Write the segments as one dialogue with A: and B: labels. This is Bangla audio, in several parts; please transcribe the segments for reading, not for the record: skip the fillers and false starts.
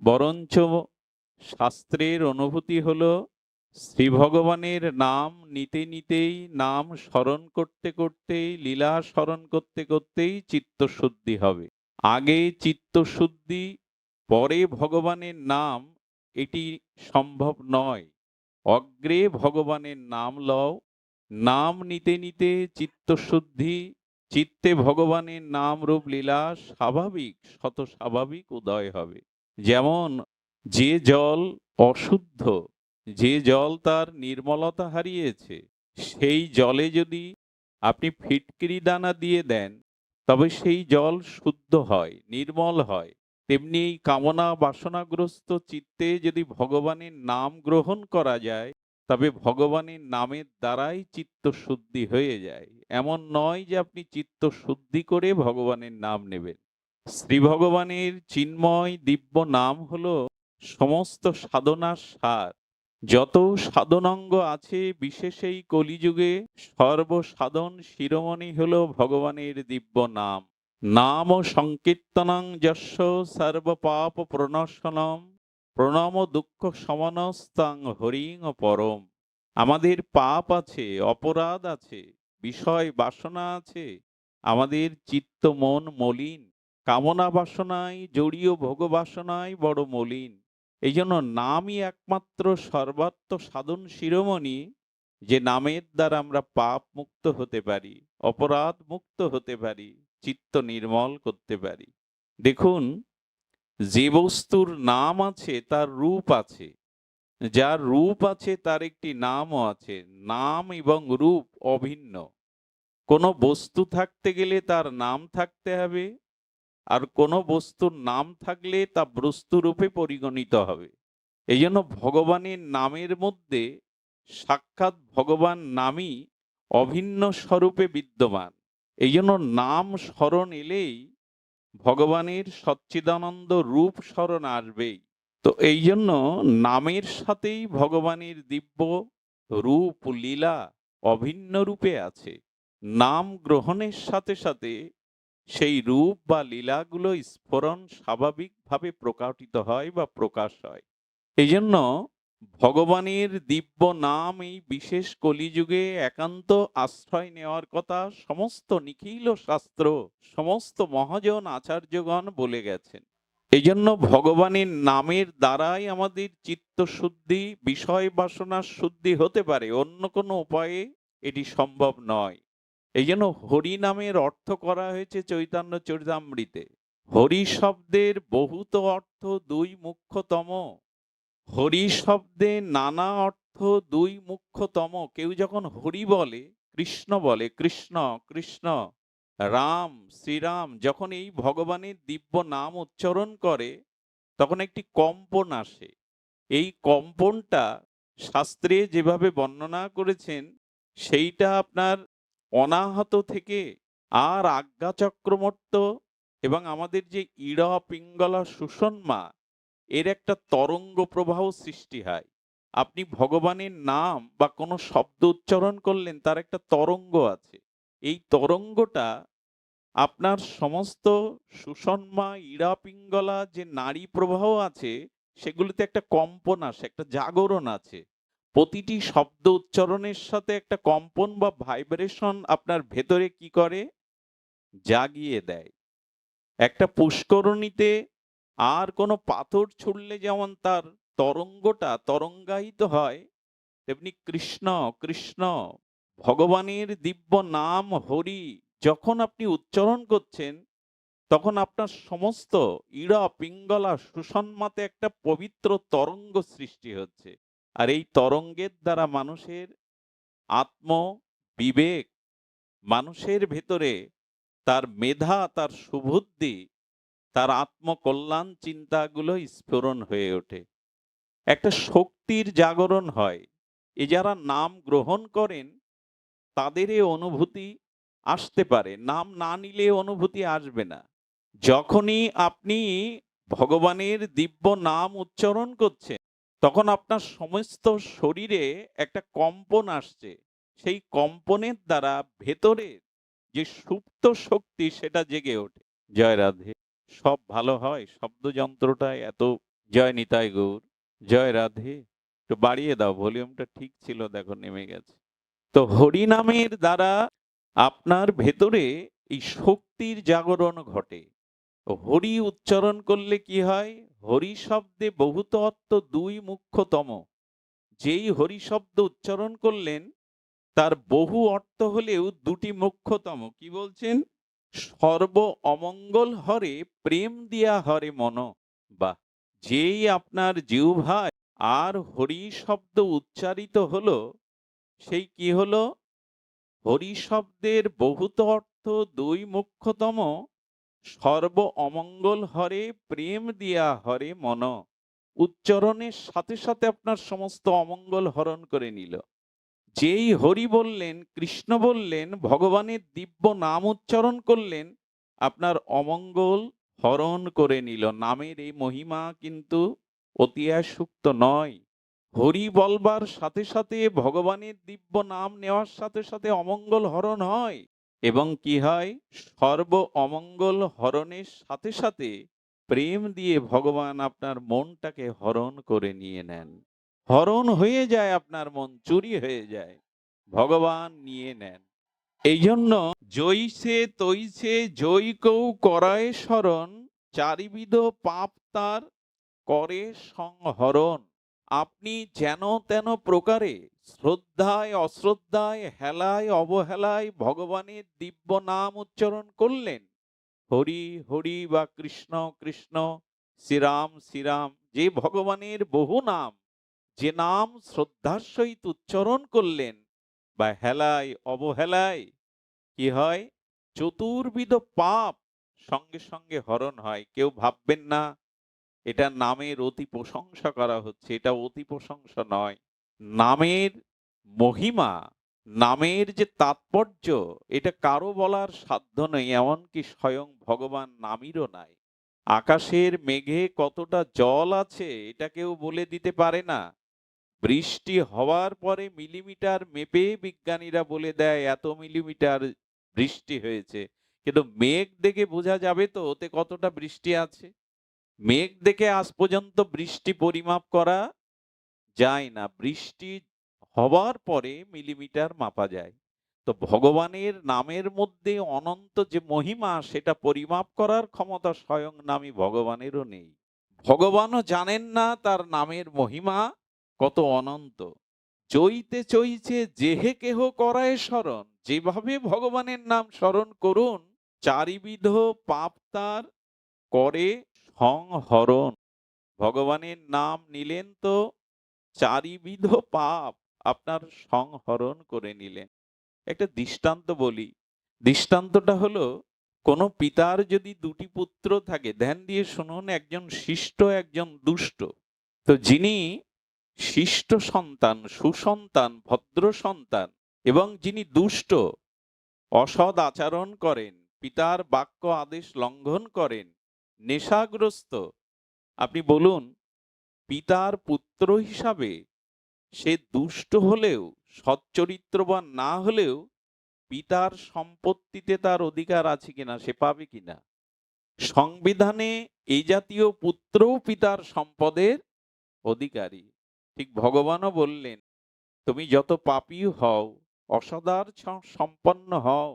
A: বরঞ্চ শাস্ত্রের অনুভূতি হলো শ্রী ভগবানের নাম নিতে নিতেই, নাম স্মরণ করতে করতেই, লীলা স্মরণ করতে করতেই চিত্তশুদ্ধি হবে। আগে চিত্তশুদ্ধি, পরে ভগবানের নাম, এটি সম্ভব নয়। অগ্রে ভগবানের নাম লও, নাম নিতে নিতে চিত্তশুদ্ধি, চিত্তে ভগবানের নাম রূপ লীলা স্বাভাবিক, শত স্বাভাবিক উদয় হবে। যেমন যে জল অশুদ্ধ, যে জল তার নির্মলতা হারিয়েছে, সেই জলে যদি আপনি ফিটকিরি দানা দিয়ে দেন, তবে সেই জল শুদ্ধ হয়, নির্মল হয়। তেমনি এই কামনা বাসনাগ্রস্ত চিত্তে যদি ভগবানের নাম গ্রহণ করা যায়, তবে ভগবানের নামের দ্বারাই চিত্ত শুদ্ধি হয়ে যায়। এমন নয় যে আপনি চিত্ত শুদ্ধি করে ভগবানের নাম নেবেন। শ্রী ভগবানের চিন্ময় দিব্য নাম হলো সমস্ত সাধনার সার। যত সাধনাঙ্গ আছে বিশেষ এই কলিযুগে, সর্বসাধন শিরোমণি হলো ভগবানের দিব্য নাম। নাম সংকীর্তনং যস্য সর্বপাপ প্রণশনম প্রণম দুঃখ সমনস্তাং হরিং পরম। আমাদের পাপ আছে, অপরাধ আছে, বিষয় বাসনা আছে, আমাদের চিত্ত মন মলিন, কামনা বাসনায় জড়িয়ে ভোগ বাসনায় বড় মলিন। এই জন্য নামই একমাত্র সর্বাত্ম সাধন শিরোমণি, যে নামের দ্বারা আমরা পাপ মুক্ত হতে পারি, অপরাধ মুক্ত হতে পারি, চিত্ত নির্মল করতে পারি। দেখুন, যে বস্তুর নাম আছে তার রূপ আছে, যার রূপ আছে তার একটি নামও আছে। নাম এবং রূপ অভিন্ন। কোনো বস্তু থাকতে গেলে তার নাম থাকতে হবে, আর কোনো বস্তুর নাম থাকলে তা বস্তুরূপে পরিগণিত হবে। এই জন্য ভগবানের নামের মধ্যে সাক্ষাৎ ভগবান নামই অভিন্ন স্বরূপে বিদ্যমান। এই জন্য নাম স্মরণ এলেই ভগবানের সচ্চিদানন্দ রূপ স্মরণ আসবেই। তো এই জন্য নামের সাথেই ভগবানের দিব্য রূপ লীলা অভিন্ন রূপে আছে। নাম গ্রহণের সাথে সাথে সেই রূপ বা লীলাগুলো স্ফুরণ স্বাভাবিকভাবে প্রকাশিত হয় বা প্রকাশ হয়। এই জন্য ভগবানের দিব্য নাম এই বিশেষ কলিযুগে একান্ত আশ্রয় নেওয়ার কথা সমস্ত নিখিল শাস্ত্র, সমস্ত মহাজন আচার্যগণ বলে গেছেন। এই জন্য ভগবানের নামের দ্বারাই আমাদের চিত্ত শুদ্ধি, বিষয় বাসনার শুদ্ধি হতে পারে, অন্য কোনো উপায়ে এটি সম্ভব নয়। এই জন্য হরি নামের অর্থ করা হয়েছে চৈতন্য চরিতামৃতে। হরি শব্দের বহুত অর্থ, দুই মুখ্যতম। হরি শব্দে নানা অর্থ, দুই মুখ্যতম। কেউ যখন হরি বলে, কৃষ্ণ বলে, কৃষ্ণ কৃষ্ণ, রাম শ্রীরাম, যখন এই ভগবানের দিব্য নাম উচ্চারণ করে, তখন একটি কম্পন আসে। এই কম্পনটা শাস্ত্রে যেভাবে বর্ণনা করেছেন, সেইটা আপনার অনাহত থেকে আর আজ্ঞা চক্রবর্ত এবং আমাদের যে ইড়া পিঙ্গলা সুষুম্না, এর একটা তরঙ্গ প্রবাহ সৃষ্টি হয়। আপনি ভগবানের নাম বা কোনো শব্দ উচ্চারণ করলেন, তার একটা তরঙ্গ আছে। এই তরঙ্গটা আপনার সমস্ত সুষুম্না, ইড়া পিঙ্গলা যে নাড়ী প্রবাহ আছে, সেগুলিতে একটা কম্পন আসে, একটা জাগরণ আছে। প্রতিটি শব্দ উচ্চারণের সাথে একটা কম্পন বা ভাইব্রেশন আপনার ভেতরে কি করে, জাগিয়ে দেয়। একটা পুষ্করণীতে আর কোনো পাথর ছুড়লে যেমন তার তরঙ্গটা তরঙ্গায়িত হয়, তেমনি কৃষ্ণ কৃষ্ণ ভগবানের দিব্য নাম হরি যখন আপনি উচ্চারণ করছেন, তখন আপনার সমস্ত ইড়া পিঙ্গলা সুষুম্নাতে একটা পবিত্র তরঙ্গ সৃষ্টি হচ্ছে। আর এই তরঙ্গের দ্বারা মানুষের আত্ম বিবেক, মানুষের ভেতরে তার মেধা, তার সুবুদ্ধি, তার আত্মকল্যাণ চিন্তাগুলো স্ফুরণ হয়ে ওঠে। একটা শক্তির জাগরণ হয়। এ যারা নাম গ্রহণ করেন, তাদের এ অনুভূতি আসতে পারে। নাম না নিলে অনুভূতি আসবে না। যখনই আপনি ভগবানের দিব্য নাম উচ্চারণ করছেন, তখন আপনার সমস্ত শরীরে একটা কম্পন আসছে। সেই কম্পনের দ্বারা ভেতরে যে সুপ্ত শক্তি, সেটা জেগে ওঠে। জয় রাধে। সব ভালো হয়। শব্দযন্ত্রটা এত জয় নিতাই গৌর, জয় রাধে। একটু বাড়িয়ে দাও, ভলিউমটা ঠিক ছিল, দেখো নেমে গেছে। তো হরি নামের দ্বারা আপনার ভেতরে এই শক্তির জাগরণ ঘটে। হরি উচ্চারণ করলে কি হয়? হরি শব্দে বহুত অর্থ, দুই মুখ্যতম। যেই হরি শব্দ উচ্চারণ করলেন তার বহু অর্থ হলেও দুটি মুখ্যতম। কি বলছেন? সর্ব অমঙ্গল হরে প্রেম দিয়া হরে মন। বা যেই আপনার জিহ্বায় আর হরি শব্দ উচ্চারিত হলো, সেই কি হলো? হরি শব্দের বহুত অর্থ, দুই মুখ্যতম। সর্ব অমঙ্গল হরে প্রেম দিয়া হরে মন। উচ্চারণের সাথে সাথে আপনার সমস্ত অমঙ্গল হরণ করে নিল। যেই হরি বললেন, কৃষ্ণ বললেন, ভগবানের দিব্য নাম উচ্চারণ করলেন, আপনার অমঙ্গল হরণ করে নিল। নামের এই মহিমা কিন্তু অতিশয়োক্ত নয়। হরি বলবার সাথে সাথে, ভগবানের দিব্য নাম নেওয়ার সাথে সাথে অমঙ্গল হরণ হয়। এবং কি হয়? সর্ব অমঙ্গল হরণের সাথে সাথে প্রেম দিয়ে ভগবান আপনার মনটাকে হরণ করে নিয়ে নেন। হরণ হয়ে যায়, আপনার মন চুরি হয়ে যায়, ভগবান নিয়ে নেন। এই জন্য জৈসে তৈছে জৈকৌ করায় স্মরণ, চারিবিধ পাপ তার করে সংহরণ। আপনি যেন তেন প্রকারে শ্রদ্ধায় অশ্রদ্ধায় হেলায় অবহেলায় ভগবানের দিব্য নাম উচ্চারণ করলেন। হরি হরি বা কৃষ্ণ কৃষ্ণ, শ্রীরাম শ্রীরাম, যে ভগবানের বহু নাম, যে নাম শ্রদ্ধার সহিত উচ্চারণ করলেন, বা হেলায় অবহেলায় কি হয়? চতুর্বিধ পাপ সঙ্গে সঙ্গে হরণ হয়। কেউ ভাববেন না এটা নামের অতি প্রশংসা করা হচ্ছে, এটা অতি প্রশংসা নয়। নামের মহিমা, নামের যে তাৎপর্য, এটা কারো বলার সাধ্য নেই, এমনকি স্বয়ং ভগবান নামেরও নাই। আকাশের মেঘে কতটা জল আছে এটা কেউ বলে দিতে পারে না। বৃষ্টি হওয়ার পরে মিলিমিটার মেপে বিজ্ঞানীরা বলে দেয় এত মিলিমিটার বৃষ্টি হয়েছে। কিন্তু মেঘ দেখে বোঝা যাবে তো ওতে কতটা বৃষ্টি আছে? মেঘ দেখে আজ পর্যন্ত বৃষ্টি পরিমাপ করা যায় না। বৃষ্টি হওয়ার পরে মিলিমিটার মাপা যায়। তো ভগবানের নামের মধ্যে অনন্ত যে মহিমা, সেটা পরিমাপ করার ক্ষমতা স্বয়ং নামী ভগবানেরও নেই। ভগবানও জানেন না তার নামের মহিমা কত অনন্ত। চইতে চইছে যেহে কেহ করায় স্মরণ, যেভাবে ভগবানের নাম স্মরণ করুন, চারিবিধ পাপ তার করে সংহরণ। ভগবানের নাম নিলেন তো চারিবিধ পাপ আপনার সংহরণ করে নিলেন। একটা দৃষ্টান্ত বলি। দৃষ্টান্তটা হলো, কোন পিতার যদি দুটি পুত্র থাকে, ধ্যান দিয়ে শুনুন, একজন শিষ্ট একজন দুষ্ট। তো যিনি শিষ্ট সন্তান, সুসন্তান, ভদ্র সন্তান, এবং যিনি দুষ্ট, অসৎ আচরণ করেন, পিতার বাক্য আদেশ লঙ্ঘন করেন, নেশাগ্রস্ত, আপনি বলুন পিতার পুত্র হিসাবে সে দুষ্ট হলেও, সচ্চরিত্রবান না হলেও, পিতার সম্পত্তিতে তার অধিকার আছে কিনা, সে পাবে কিনা? সংবিধানে এই জাতীয় পুত্রও পিতার সম্পদের অধিকারী। ঠিক ভগবানও বললেন, তুমি যত পাপী হও, অসদার সম্পন্ন হও,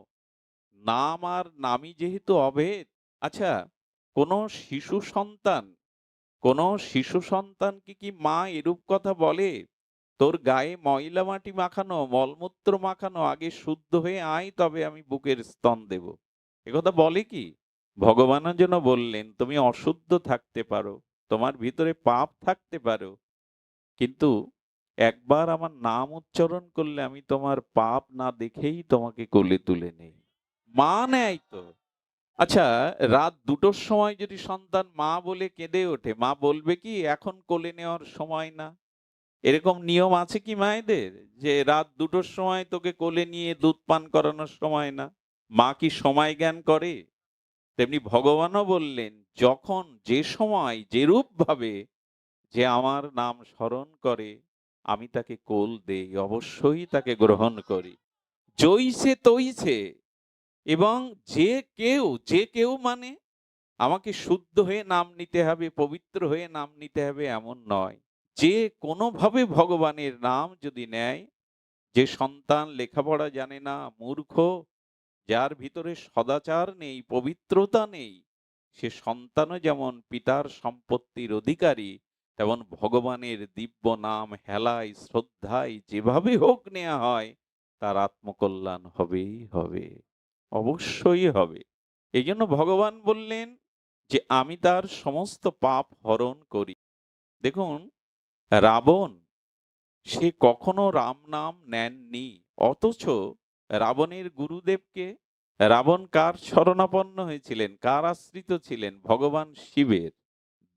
A: নাম আর নামই যেহেতু অভেদ। আচ্ছা, কোন শিশু সন্তান, কোন শিশু সন্তানকে কি মা এরূপ কথা বলে, তোর গায়ে ময়লা মাটি মাখানো, মলমূত্র মাখানো, আগে শুদ্ধ হয়ে আয় তবে আমি বুকের স্তন দেব? একথা বলে কি? ভগবানের জন্য বললেন, তুমি অশুদ্ধ থাকতে পারো, তোমার ভিতরে পাপ থাকতে পারো, কিন্তু একবার আমার নাম উচ্চারণ করলে আমি তোমার পাপ না দেখেই তোমাকে কোলে তুলে নেই। মা নেয় তো। আচ্ছা, রাত 2টোর সময় যদি সন্তান মা বলে কেঁদে ওঠে, মা বলবে কি এখন কোলে নেওয়ার সময় না? এরকম নিয়ম আছে কি মায়েদের, যে রাত 2টোর সময় তোকে কোলে নিয়ে দুধ পান করানোর সময় না? মা কি সময় জ্ঞান করে? তেমনি ভগবানও বললেন, যখন যে সময় যেরূপ ভাবে যে আমার নাম স্মরণ করে, আমি তাকে কোল দেই, অবশ্যই তাকে গ্রহণ করি। জইছে তৈছে, এবং যে কেউ, যে কেউ মানে আমাকে শুদ্ধ হয়ে নাম নিতে হবে, পবিত্র হয়ে নাম নিতে হবে এমন নয়। যে কোনোভাবে ভগবানের নাম যদি নেয়, যে সন্তান লেখাপড়া জানে না, মূর্খ, যার ভিতরে সদাচার নেই, পবিত্রতা নেই, সে সন্তানও যেমন পিতার সম্পত্তির অধিকারী, তেমন ভগবানের দিব্য নাম হেলায় শ্রদ্ধায় যেভাবে হোক নেওয়া হয়, তার আত্মকল্যাণ হবেই হবে, অবশ্যই হবে। এই জন্য ভগবান বললেন যে আমি তার সমস্ত পাপ হরণ করি। দেখুন, রাবণ সে কখনো রাম নাম নেননি, অথচ রাবণের গুরুদেবকে, রাবণ কার শরণাপন্ন হয়েছিলেন, কার আশ্রিত ছিলেন? ভগবান শিবের।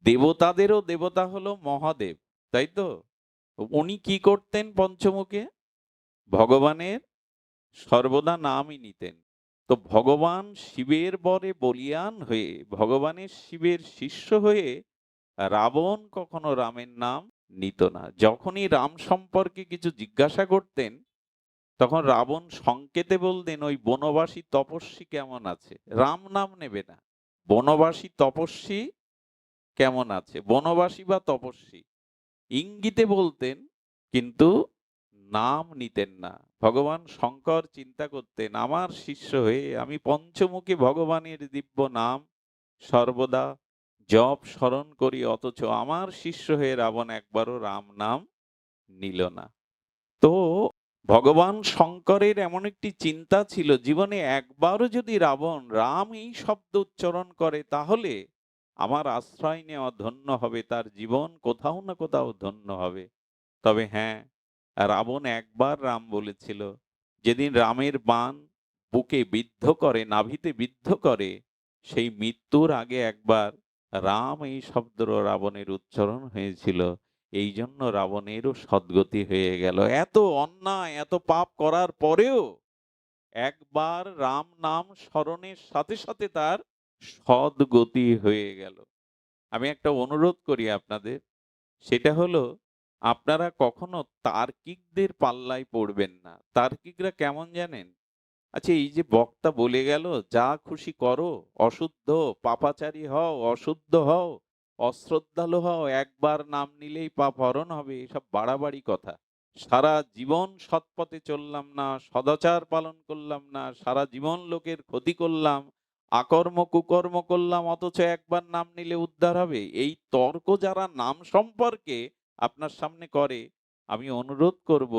A: দেবতাদেরও দেবতা হলো মহাদেব, তাই তো? উনি কি করতেন পঞ্চমুখে? ভগবানের সর্বদা নামই নিতেন। তো ভগবান শিবের বরে বলীয়ান হয়ে, ভগবানের শিবের শিষ্য হয়ে রাবণ কখনো রামের নাম নিত না। যখনই রাম সম্পর্কে কিছু জিজ্ঞাসা করতেন, তখন রাবণ সংকেতে বলতেন ওই বনবাসী তপস্বী কেমন আছে, রাম নাম নেবে না। বনবাসী তপস্বী কেমন আছে, বনবাসী বা তপস্বী ইঙ্গিতে বলতেন, কিন্তু নাম নিতেন না। ভগবান শঙ্কর চিন্তা করতেন, আমার শিষ্য হয়ে আমি পঞ্চমুখী ভগবানের দিব্য নাম সর্বদা জপ স্মরণ করি, অথচ আমার শিষ্য হয়ে রাবণ একবারও রাম নাম নিল না। তো ভগবান শঙ্করের এমন একটি চিন্তা ছিল, জীবনে একবারও যদি রাবণ রাম এই শব্দ উচ্চারণ করে, তাহলে আমার আশ্রয় নেওয়া ধন্য হবে, তার জীবন কোথাও না কোথাও ধন্য হবে। তবে হ্যাঁ, রাবণ একবার রাম বলেছিল। যেদিন রামের বাণ বুকে বিদ্ধ করে, নাভিতে বিদ্ধ করে, সেই মৃত্যুর আগে একবার রাম এই শব্দ রাবণের উচ্চারণ হয়েছিল। এই জন্য রাবণেরও সদ্গতি হয়ে গেল। এত অন্যায়, এত পাপ করার পরেও একবার রাম নাম স্মরণের সাথে সাথে তার সদ্গতি হয়ে গেল। আমি একটা অনুরোধ করি আপনাদের, সেটা হলো আপনারা কখনো তার্কিকদের পাল্লায় পড়বেন না। তার্কিকরা কেমন জানেন? আচ্ছা, এই যে বক্তা বলে গেল যা খুশি করো, অশুদ্ধ, পাপাচারী হও, অশুদ্ধ হও, অশ্রদ্ধালু হও, একবার নাম নিলেই পাপ হরণ হবে, এসব বাড়াবাড়ি কথা। সারা জীবন সৎপথে চললাম না, সদাচার পালন করলাম না, সারা জীবন লোকের ক্ষতি করলাম, আকর্ম কুকর্ম করলাম, অথচ একবার নাম নিলে উদ্ধার হবে, এই তর্ক যারা নাম সম্পর্কে আপনার সামনে করে, আমি অনুরোধ করব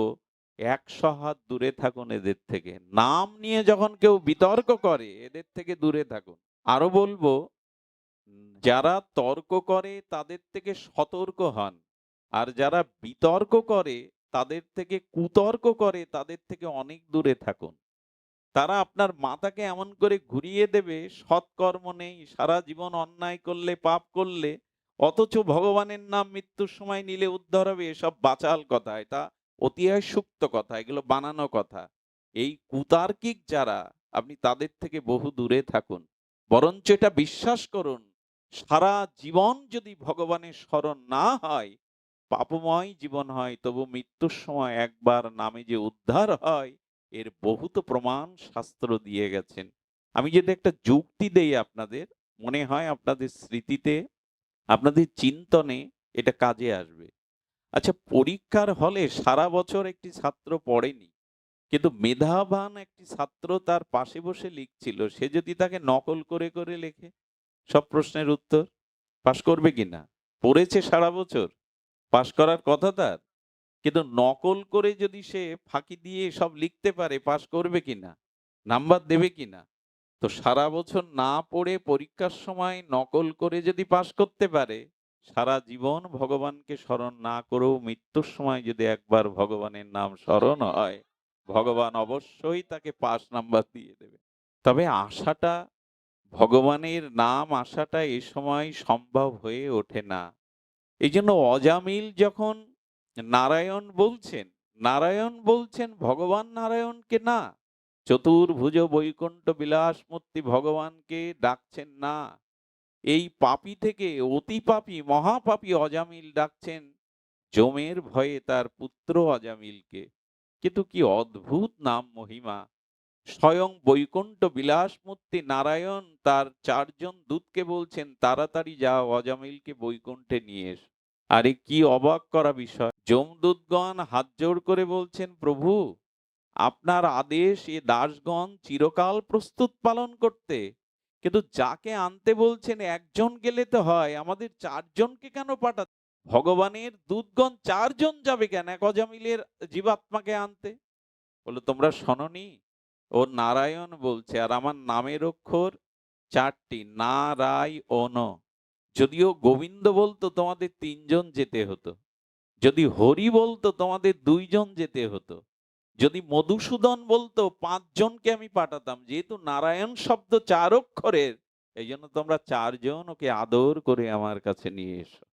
A: ১০০ হাত দূরে থাকুন এদের থেকে। নাম নিয়ে যখন কেউ বিতর্ক করে, এদের থেকে দূরে থাকুন। আরো বলবো, যারা তর্ক করে তাদের থেকে সতর্ক হন। আর যারা বিতর্ক করে, তাদের থেকে কুতর্ক করে, তাদের থেকে অনেক দূরে থাকুন। তারা আপনার মাথাকে এমন করে ঘুরিয়ে দেবে, সৎকর্ম নেই, সারা জীবন অন্যায় করলে, পাপ করলে, অথচ ভগবানের নাম মৃত্যুর সময় নিলে উদ্ধার হবে, এসব বাচাল কথা, এটা অতিহায় সুপ্ত কথা, এগুলো বানানো কথা। এই কুতার্কিক যারা, আপনি তাদের থেকে বহু দূরে থাকুন। বরঞ্চ এটা বিশ্বাস করুন, সারা জীবন যদি ভগবানের স্মরণ না হয়, পাপময় জীবন হয়, তবু মৃত্যুর সময় একবার নামে যে উদ্ধার হয়, এর বহুত প্রমাণ শাস্ত্র দিয়ে গেছেন। আমি যদি একটা যুক্তি দেই আপনাদের, মনে হয় আপনাদের স্মৃতিতে, আপনাদের চিন্তনে এটা কাজে আসবে। আচ্ছা, পরীক্ষার হলে সারা বছর একটি ছাত্র পড়েনি, কিন্তু মেধাবান একটি ছাত্র তার পাশে বসে লিখছিল, সে যদি তাকে নকল করে করে লেখে সব প্রশ্নের উত্তর, পাশ করবে কিনা? পড়েছে সারা বছর, পাশ করার কথা তার, কিন্তু নকল করে যদি সে ফাঁকি দিয়ে সব লিখতে পারে, পাশ করবে কিনা? নাম্বার দেবে কিনা? তো সারা বছর না পড়ে পরীক্ষার সময় নকল করে যদি পাশ করতে পারে, সারা জীবন ভগবানকে স্মরণ না করেও মৃত্যুর সময় যদি একবার ভগবানের নাম স্মরণ হয়, ভগবান অবশ্যই তাকে পাস নাম্বার দিয়ে দেবে। তবে আশাটা, ভগবানের নাম আসাটা এ সময় সম্ভব হয়ে ওঠে না। এই জন্য অজামিল যখন নারায়ণ বলছেন, নারায়ণ বলছেন ভগবান নারায়ণকে না, চতুর্ভুজ বৈকুণ্ঠ বিলাসমূর্তি ভগবানকে ডাকছেন না। এই পাপী থেকে অতি পাপী, মহাপাপী অজামিল ডাকছেন যমের ভয়ে তার পুত্র অজামিলকে। কিন্তু কি অদ্ভুত নাম মহিমা! স্বয়ং বৈকুণ্ঠ বিলাসমূর্তি নারায়ণ তার ৪ জন দূতকে বলছেন, তাড়াতাড়ি যাও অজামিলকে বৈকুণ্ঠে নিয়ে এসো। আরে কি অবাক করা বিষয়! যমদূতগণ হাত জোড় করে বলছেন, প্রভু আপনার আদেশ এ দাসগণ চিরকাল প্রস্তুত পালন করতে, কিন্তু যাকে আনতে বলছেন একজন গেলে তো হয়, আমাদের ৪ জনকে কেন পাঠাচ্ছেন? ভগবানের দূতগণ ৪ জন যাবে কেন এক অজামিলের জীবাত্মাকে আনতে? বলল, তোমরা শোনোনি? ও নারায়ণ বলছে, আর আমার নামের অক্ষর ৪টি, নারায়ণ। যদিও গোবিন্দ বলতো তোমাদের ৩ জন যেতে হতো, যদি হরি বলতো তোমাদের ২ জন যেতে হতো, যদি মধুসূদন বলতো ৫ জনকে আমি পাঠাতাম। যেহেতু নারায়ণ শব্দ ৪ অক্ষরের, এই জন্য তোমরা ৪ জন ওকে আদর করে আমার কাছে নিয়ে এসো।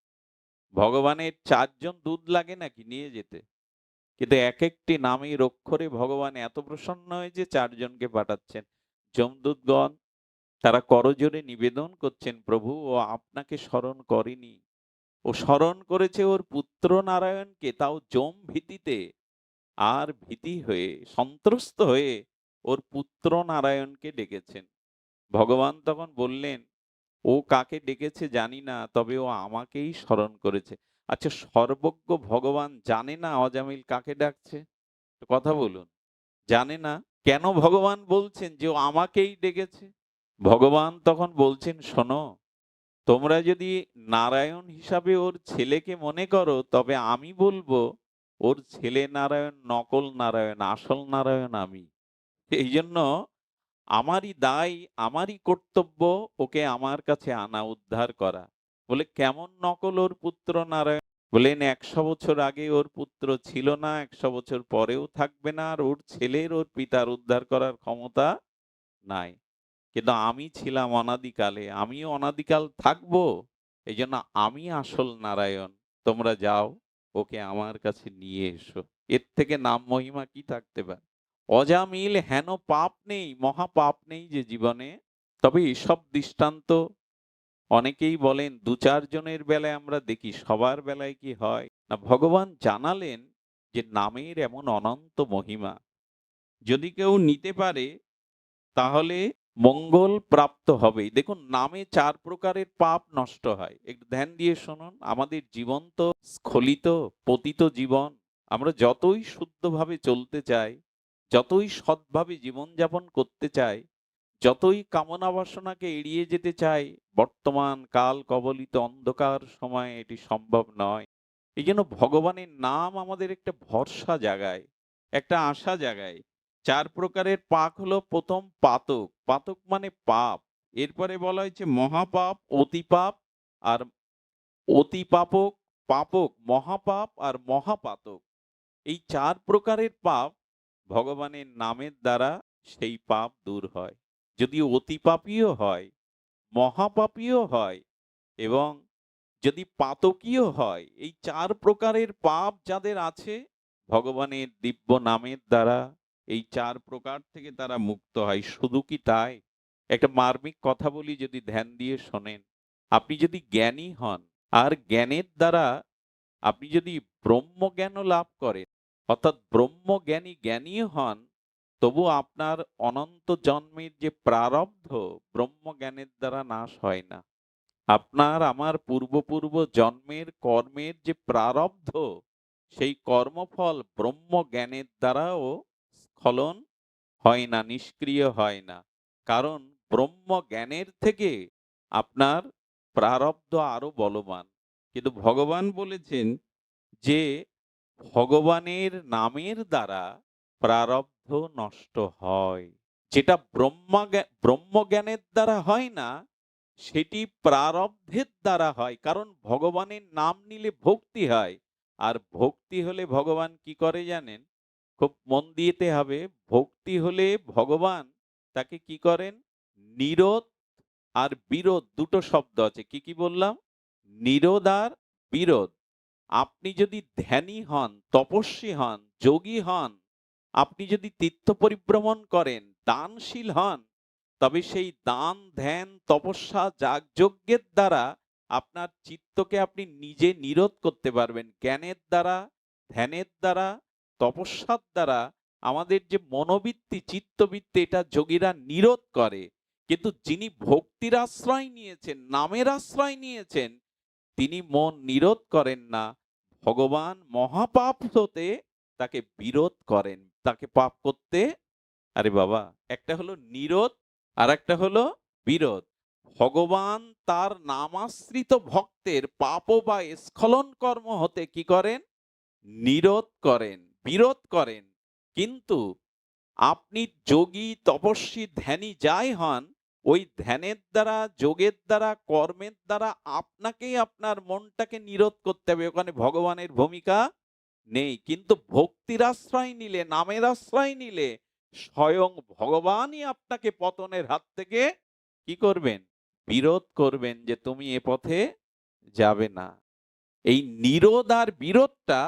A: ভগবানের ৪ জন দূত লাগে নাকি নিয়ে যেতে? কিন্তু এক একটি নামের অক্ষরে ভগবান এত প্রসন্ন হয়েছে ৪ জনকে পাঠাচ্ছেন। যমদূতগণ তারা করজোড়ে নিবেদন করছেন, প্রভু ও আপনাকে স্মরণ করেনি, ও স্মরণ করেছে ওর পুত্র নারায়ণকে, তাও যম ভীতিতে। আর ভীতি হয়ে সন্ত্রস্ত হয়ে ওর পুত্র নারায়ণকে ডেকেছেন। ভগবান তখন বললেন, ও কাকে ডেকেছে জানি না, তবে ও আমাকেই স্মরণ করেছে। আচ্ছা, সর্বজ্ঞ ভগবান জানে না অজামিল কাকে ডাকছে? তো কথা বলুন, জানে না? কেন ভগবান বলছেন যে ও আমাকেই ডেকেছে? ভগবান তখন বলছেন, শোনো, তোমরা যদি নারায়ণ হিসাবে ওর ছেলেকে মনে করো, তবে আমি বলবো ওর ছেলে নারায়ণ নকল নারায়ণ, আসল নারায়ণ আমি। এই জন্য আমারই দায়, আমারই কর্তব্য ওকে আমার কাছে আনা, উদ্ধার করা। বলে, কেমন নকল ওর পুত্র নারায়ণ? বলেন, ১০০ বছর আগে ওর পুত্র ছিল না, ১০০ বছর পরেও থাকবে না, আর ওর ছেলের ওর পিতার উদ্ধার করার ক্ষমতা নাই। কিন্তু আমি ছিলাম অনাদিকালে, আমিও অনাদিকাল থাকবো। এই জন্য আমি আসল নারায়ণ। তোমরা যাও, ওকে আমার কাছে নিয়ে এসো। এর থেকে নাম মহিমা কি থাকতে পারে? অজামিল হেন পাপ নেই, মহাপাপ নেই যে জীবনে। তবে এসব দৃষ্টান্ত অনেকেই বলেন ২-৪ জনের বেলায় আমরা দেখি, সবার বেলায় কি হয়? না, ভগবান জানালেন যে নামের এমন অনন্ত মহিমা। যদি কেউ নিতে পারে তাহলে মঙ্গল প্রাপ্ত হবেই। দেখুন, নামে ৪ প্রকারের পাপ নষ্ট হয়। একটু ধ্যান দিয়ে শুনুন। আমাদের জীবন তো স্খলিত, পতিত জীবন। আমরা যতই শুদ্ধভাবে চলতে চাই, যতই সৎভাবে জীবনযাপন করতে চাই, যতই কামনা বাসনাকে এড়িয়ে যেতে চাই, বর্তমান কাল কবলিত অন্ধকার সময়ে এটি সম্ভব নয়। এইজন্য ভগবানের নাম আমাদের একটা ভরসা জাগায়, একটা আশা জাগায়। ৪ প্রকারের পাক হলো, ১ম পাতক। পাতক মানে পাপ। এরপরে বলা হয়েছে মহাপাপ, অতিপাপ আর অতিপাপক, পাপক, মহাপাপ আর মহাপাতক। এই ৪ প্রকারের পাপ ভগবানের নামের দ্বারা সেই পাপ দূর হয়। যদি অতিপাপীও হয়, মহাপাপীও হয় এবং যদি পাতকীয় হয়, এই ৪ প্রকারের পাপ যাদের আছে, ভগবানের দিব্য নামের দ্বারা এই ৪ প্রকার থেকে তারা মুক্ত হয়। শুধু কি তাই? একটা মার্মিক কথা বলি, যদি ধ্যান দিয়ে শোনেন। আপনি যদি জ্ঞানী হন, আর জ্ঞানের দ্বারা আপনি যদি ব্রহ্মজ্ঞানও লাভ করেন, অর্থাৎ ব্রহ্মজ্ঞানী জ্ঞানীও হন, তবু আপনার অনন্ত জন্মের যে প্রারব্ধ ব্রহ্মজ্ঞানের দ্বারা নাশ হয় না। আপনার আমার পূর্ব জন্মের কর্মের যে প্রারব্ধ, সেই কর্মফল ব্রহ্মজ্ঞানের দ্বারাও স্খলন হয় না, নিষ্ক্রিয় হয় না। কারণ ব্রহ্মজ্ঞানের থেকে আপনার প্রারব্ধ আরো বলবান। কিন্তু ভগবান বলেছেন যে ভগবানের নামের দ্বারা প্রারব্ধ নষ্ট হয়। যেটা ব্রহ্মজ্ঞানের দ্বারা হয় না, সেটি প্রারব্ধের দ্বারা হয়। কারণ ভগবানের নাম নিলে ভক্তি হয়। আর ভক্তি হলে ভগবান কি করে জানেন? খুব মন দিতে হবে। ভক্তি হলে ভগবান তাকে কি করেন? নিরোধ আর বিরোধ, দুটো শব্দ আছে। কি কি বললাম? নিরোধ আর বিরোধ। আপনি যদি ধ্যানী হন, তপস্বী হন, যোগী হন, আপনি যদি তীর্থ পরিভ্রমণ করেন, দানশীল হন, তবে সেই দান, ধ্যান, তপস্যা, যাগযজ্ঞের দ্বারা আপনার চিত্তকে আপনি নিজে নিরোধ করতে পারবেন। জ্ঞানের দ্বারা, ধ্যানের দ্বারা, তপস্যার দ্বারা আমাদের যে মনোবৃত্তি চিত্তবৃত্তি এটা যোগীরা নিরোধ করে। কিন্তু যিনি ভক্তির আশ্রয় নিয়েছেন, নামের আশ্রয় নিয়েছেন, তিনি মন নিরোধ করেন না। ভগবান মহাপাপ হতে তাকে বিরোধ করেন, তাকে পাপ করতে। আরে বাবা, একটা হলো নিরোধ আর একটা হলো বিরোধ। ভগবান তার নামাশ্রিত ভক্তের পাপ বা স্খলন কর্ম হতে কি করেন? নিরোধ করেন, বিরোধ করেন। কিন্তু আপনি যোগী, তপস্বী, ধ্যানী যাই হন, ওই ধ্যানের দ্বারা, যোগের দ্বারা, কর্মের দ্বারা আপনাকেই আপনার মনটাকে নিরোধ করতে হবে। ওখানে ভগবানের ভূমিকা নেই। কিন্তু ভক্তির আশ্রয় নিলে, নামের আশ্রয় নিলে স্বয়ং ভগবানই আপনাকে পতনের হাত থেকে কি করবেন? বিরোধ করবেন যে তুমি এ পথে যাবে না। এই নিরোধ আর বিরোধটা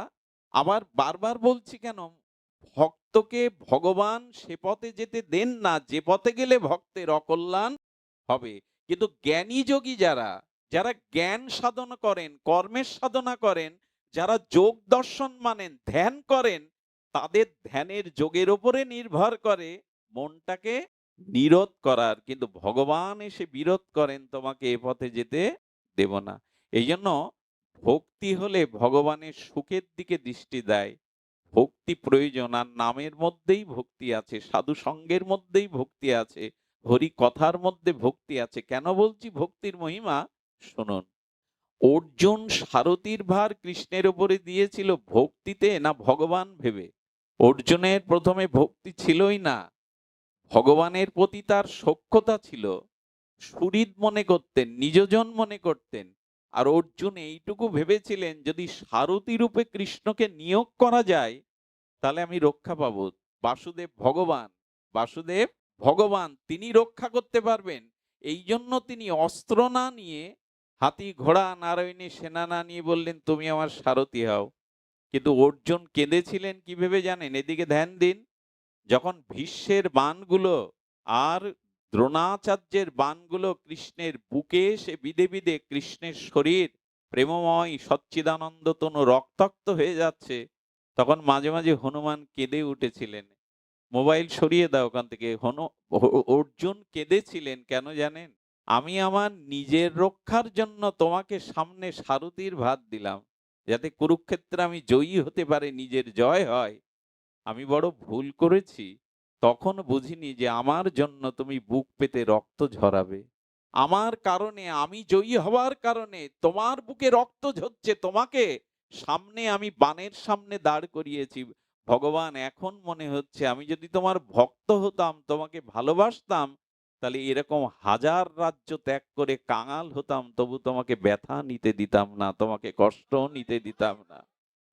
A: আবার বারবার বলছি কেন? ভক্তকে ভগবান সে পথে যেতে দেন না যে পথে গেলে ভক্তের অকল্যাণ হবে। কিন্তু জ্ঞানী যোগী যারা, যারা জ্ঞান সাধনা করেন, কর্মের সাধনা করেন, যারা যোগ দর্শন মানেন, ধ্যান করেন, তাদের ধ্যানের যোগের উপরে নির্ভর করে মনটাকে নিরোধ করার। কিন্তু ভগবান এসে বিরোধ করেন, তোমাকে এ পথে যেতে দেব না। এই জন্য ভক্তি হলে ভগবানের সুখের দিকে দৃষ্টি দেয়। ভক্তি প্রয়োজন, আর নামের মধ্যেই ভক্তি আছে, সাধু সঙ্গের মধ্যেই ভক্তি আছে, হরি কথার মধ্যে ভক্তি আছে। কেন বলছি ভক্তির মহিমা? শুনুন, অর্জুন সারথীর ভার কৃষ্ণের উপরে দিয়েছিল ভক্তিতে না ভগবান ভেবে? অর্জুনের প্রথমে ভক্তি ছিলই না, ভগবানের প্রতি তার সখ্যতা ছিল, সুহৃদ মনে করতেন, নিজজন মনে করতেন। আর অর্জুন এইটুকু ভেবেছিলেন যদি সারথী রূপে কৃষ্ণকে নিয়োগ করা যায় তাহলে আমি রক্ষা পাবো। বাসুদেব ভগবান, বাসুদেব ভগবান, তিনি রক্ষা করতে পারবেন। এই জন্য তিনি অস্ত্র না নিয়ে, হাতি ঘোড়া নারায়ণী সেনা না নিয়ে বললেন তুমি আমার সারথি হও। কিন্তু অর্জুন কেঁদেছিলেন কি ভেবে জানেন? এদিকে ধ্যান দিন। যখন ভীষ্মের বাণগুলো আর দ্রোণাচার্যের বাণগুলো কৃষ্ণের বুকে এসে বিধে বিধে কৃষ্ণের শরীর প্রেমময় সচ্চিদানন্দ তনু রক্তাক্ত হয়ে যাচ্ছে, তখন মাঝে মাঝে হনুমান কেঁদে উঠেছিলেন। মোবাইল সরিয়ে দাও ওখান থেকে। অর্জুন কেঁদেছিলেন কেন জানেন? আমি আমার নিজের রক্ষার জন্য তোমাকে সামনে সারথীর ভার দিলাম, যাতে কুরুক্ষেত্রে আমি জয়ী হতে পারে, নিজের জয় হয়। আমি বড় ভুল করেছি, তখন বুঝিনি যে আমার জন্য তুমি বুক পেতে রক্ত ঝরাবে। আমার কারণে, আমি জয়ী হওয়ার কারণে তোমার বুকে রক্ত ঝরছে, তোমাকে সামনে আমি বাণের সামনে দাঁড় করিয়েছি। ভগবান, এখন মনে হচ্ছে আমি যদি তোমার ভক্ত হতাম, তোমাকে ভালোবাসতাম, তাহলে এরকম হাজার রাজ্য ত্যাগ করে কাঙাল হতাম, তবু তোমাকে ব্যথা নিতে দিতাম না, তোমাকে কষ্ট নিতে দিতাম না।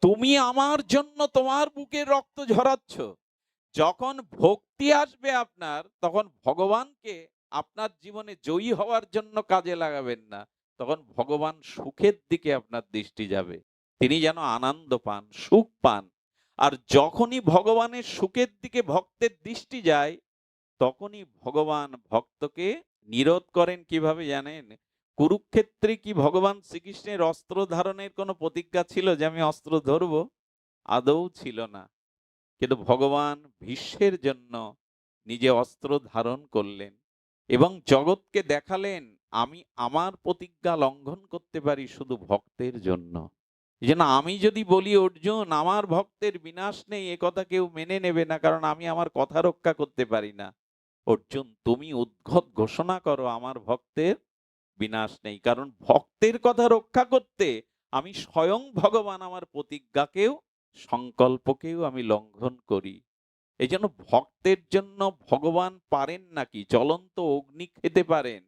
A: তুমি আমার জন্য তোমার বুকে রক্ত ঝরাচ্ছ। যখন ভক্তি আসবে আপনার, তখন ভগবানকে আপনার জীবনে জয়ী হওয়ার জন্য কাজে লাগাবেন না, তখন ভগবান সুখের দিকে আপনার দৃষ্টি যাবে। তিনি যেন আনন্দ পান, সুখ পান। আর যখনই ভগবানের সুখের দিকে ভক্তের দৃষ্টি যায়, তখনই ভগবান ভক্তকে নিরোধ করেন। কিভাবে জানেন? কুরুক্ষেত্রে কি ভগবান শ্রীকৃষ্ণের অস্ত্র ধারণের কোনো প্রতিজ্ঞা ছিল যে আমি অস্ত্র ধরবো? আদৌ ছিল না। কিন্তু ভগবান ভীষ্মের জন্য নিজে অস্ত্র ধারণ করলেন এবং জগৎকে দেখালেন আমি আমার প্রতিজ্ঞা লঙ্ঘন করতে পারি শুধু ভক্তের জন্য। এই জন্য আমি যদি বলি অর্জুন আমার ভক্তের বিনাশ নেই, এ কথা কেউ মেনে নেবে না, কারণ আমি আমার কথা রক্ষা করতে পারি না। অর্জুন, তুমি উদ্গত ঘোষণা করো আমার ভক্তের বিনাশ নেই, কারণ ভক্তের কথা রক্ষা করতে আমি স্বয়ং ভগবান আমার প্রতিজ্ঞাকেও, সংকল্পকেও আমি লঙ্ঘন করি। এই জন্য ভক্তের জন্য ভগবান পারেন নাকি? জ্বলন্ত অগ্নি খেতে পারেন,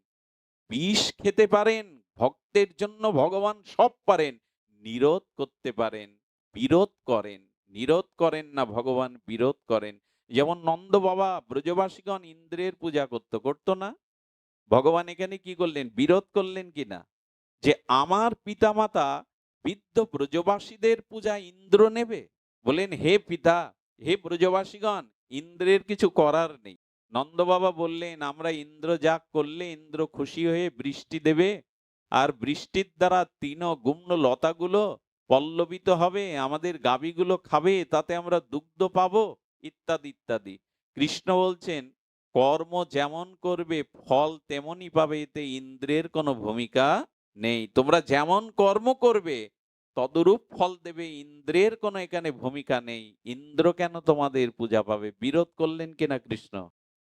A: বিষ খেতে পারেন। ভক্তের জন্য ভগবান সব পারেন। নিরোধ করতে পারেন, বিরোধ করেন। নিরোধ করেন না, ভগবান বিরোধ করেন। যেমন নন্দ বাবা ব্রজবাসীগণ ইন্দ্রের পূজা করতো না? ভগবান এখানে কি করলেন? বিরোধ করলেন কিনা? যে আমার পিতামাতা বৃদ্ধ ব্রজবাসীদের পূজা ইন্দ্র নেবে? বলেন হে পিতা, হে ব্রজবাসীগণ, ইন্দ্রের কিছু করার নেই। নন্দ বাবা বললেন আমরা ইন্দ্র যা করলে ইন্দ্র খুশি হয়ে বৃষ্টি দেবে, আর বৃষ্টির দ্বারা তৃণ গুম্ন লতাগুলো পল্লবিত হবে, আমাদের গাভীগুলো খাবে, তাতে আমরা দুগ্ধ পাবো। ইত্যাদি ইত্যাদি। কৃষ্ণ বলছেন কর্ম যেমন করবে ফল তেমনই পাবে, এতে ইন্দ্রের কোনো ভূমিকা নেই। তোমরা যেমন কর্ম করবে তদরূপ ফল দেবে, ইন্দ্রের কোনো এখানে ভূমিকা নেই। ইন্দ্র কেন তোমাদের পূজা পাবে? বিরোধ করলেন কিনা কৃষ্ণ?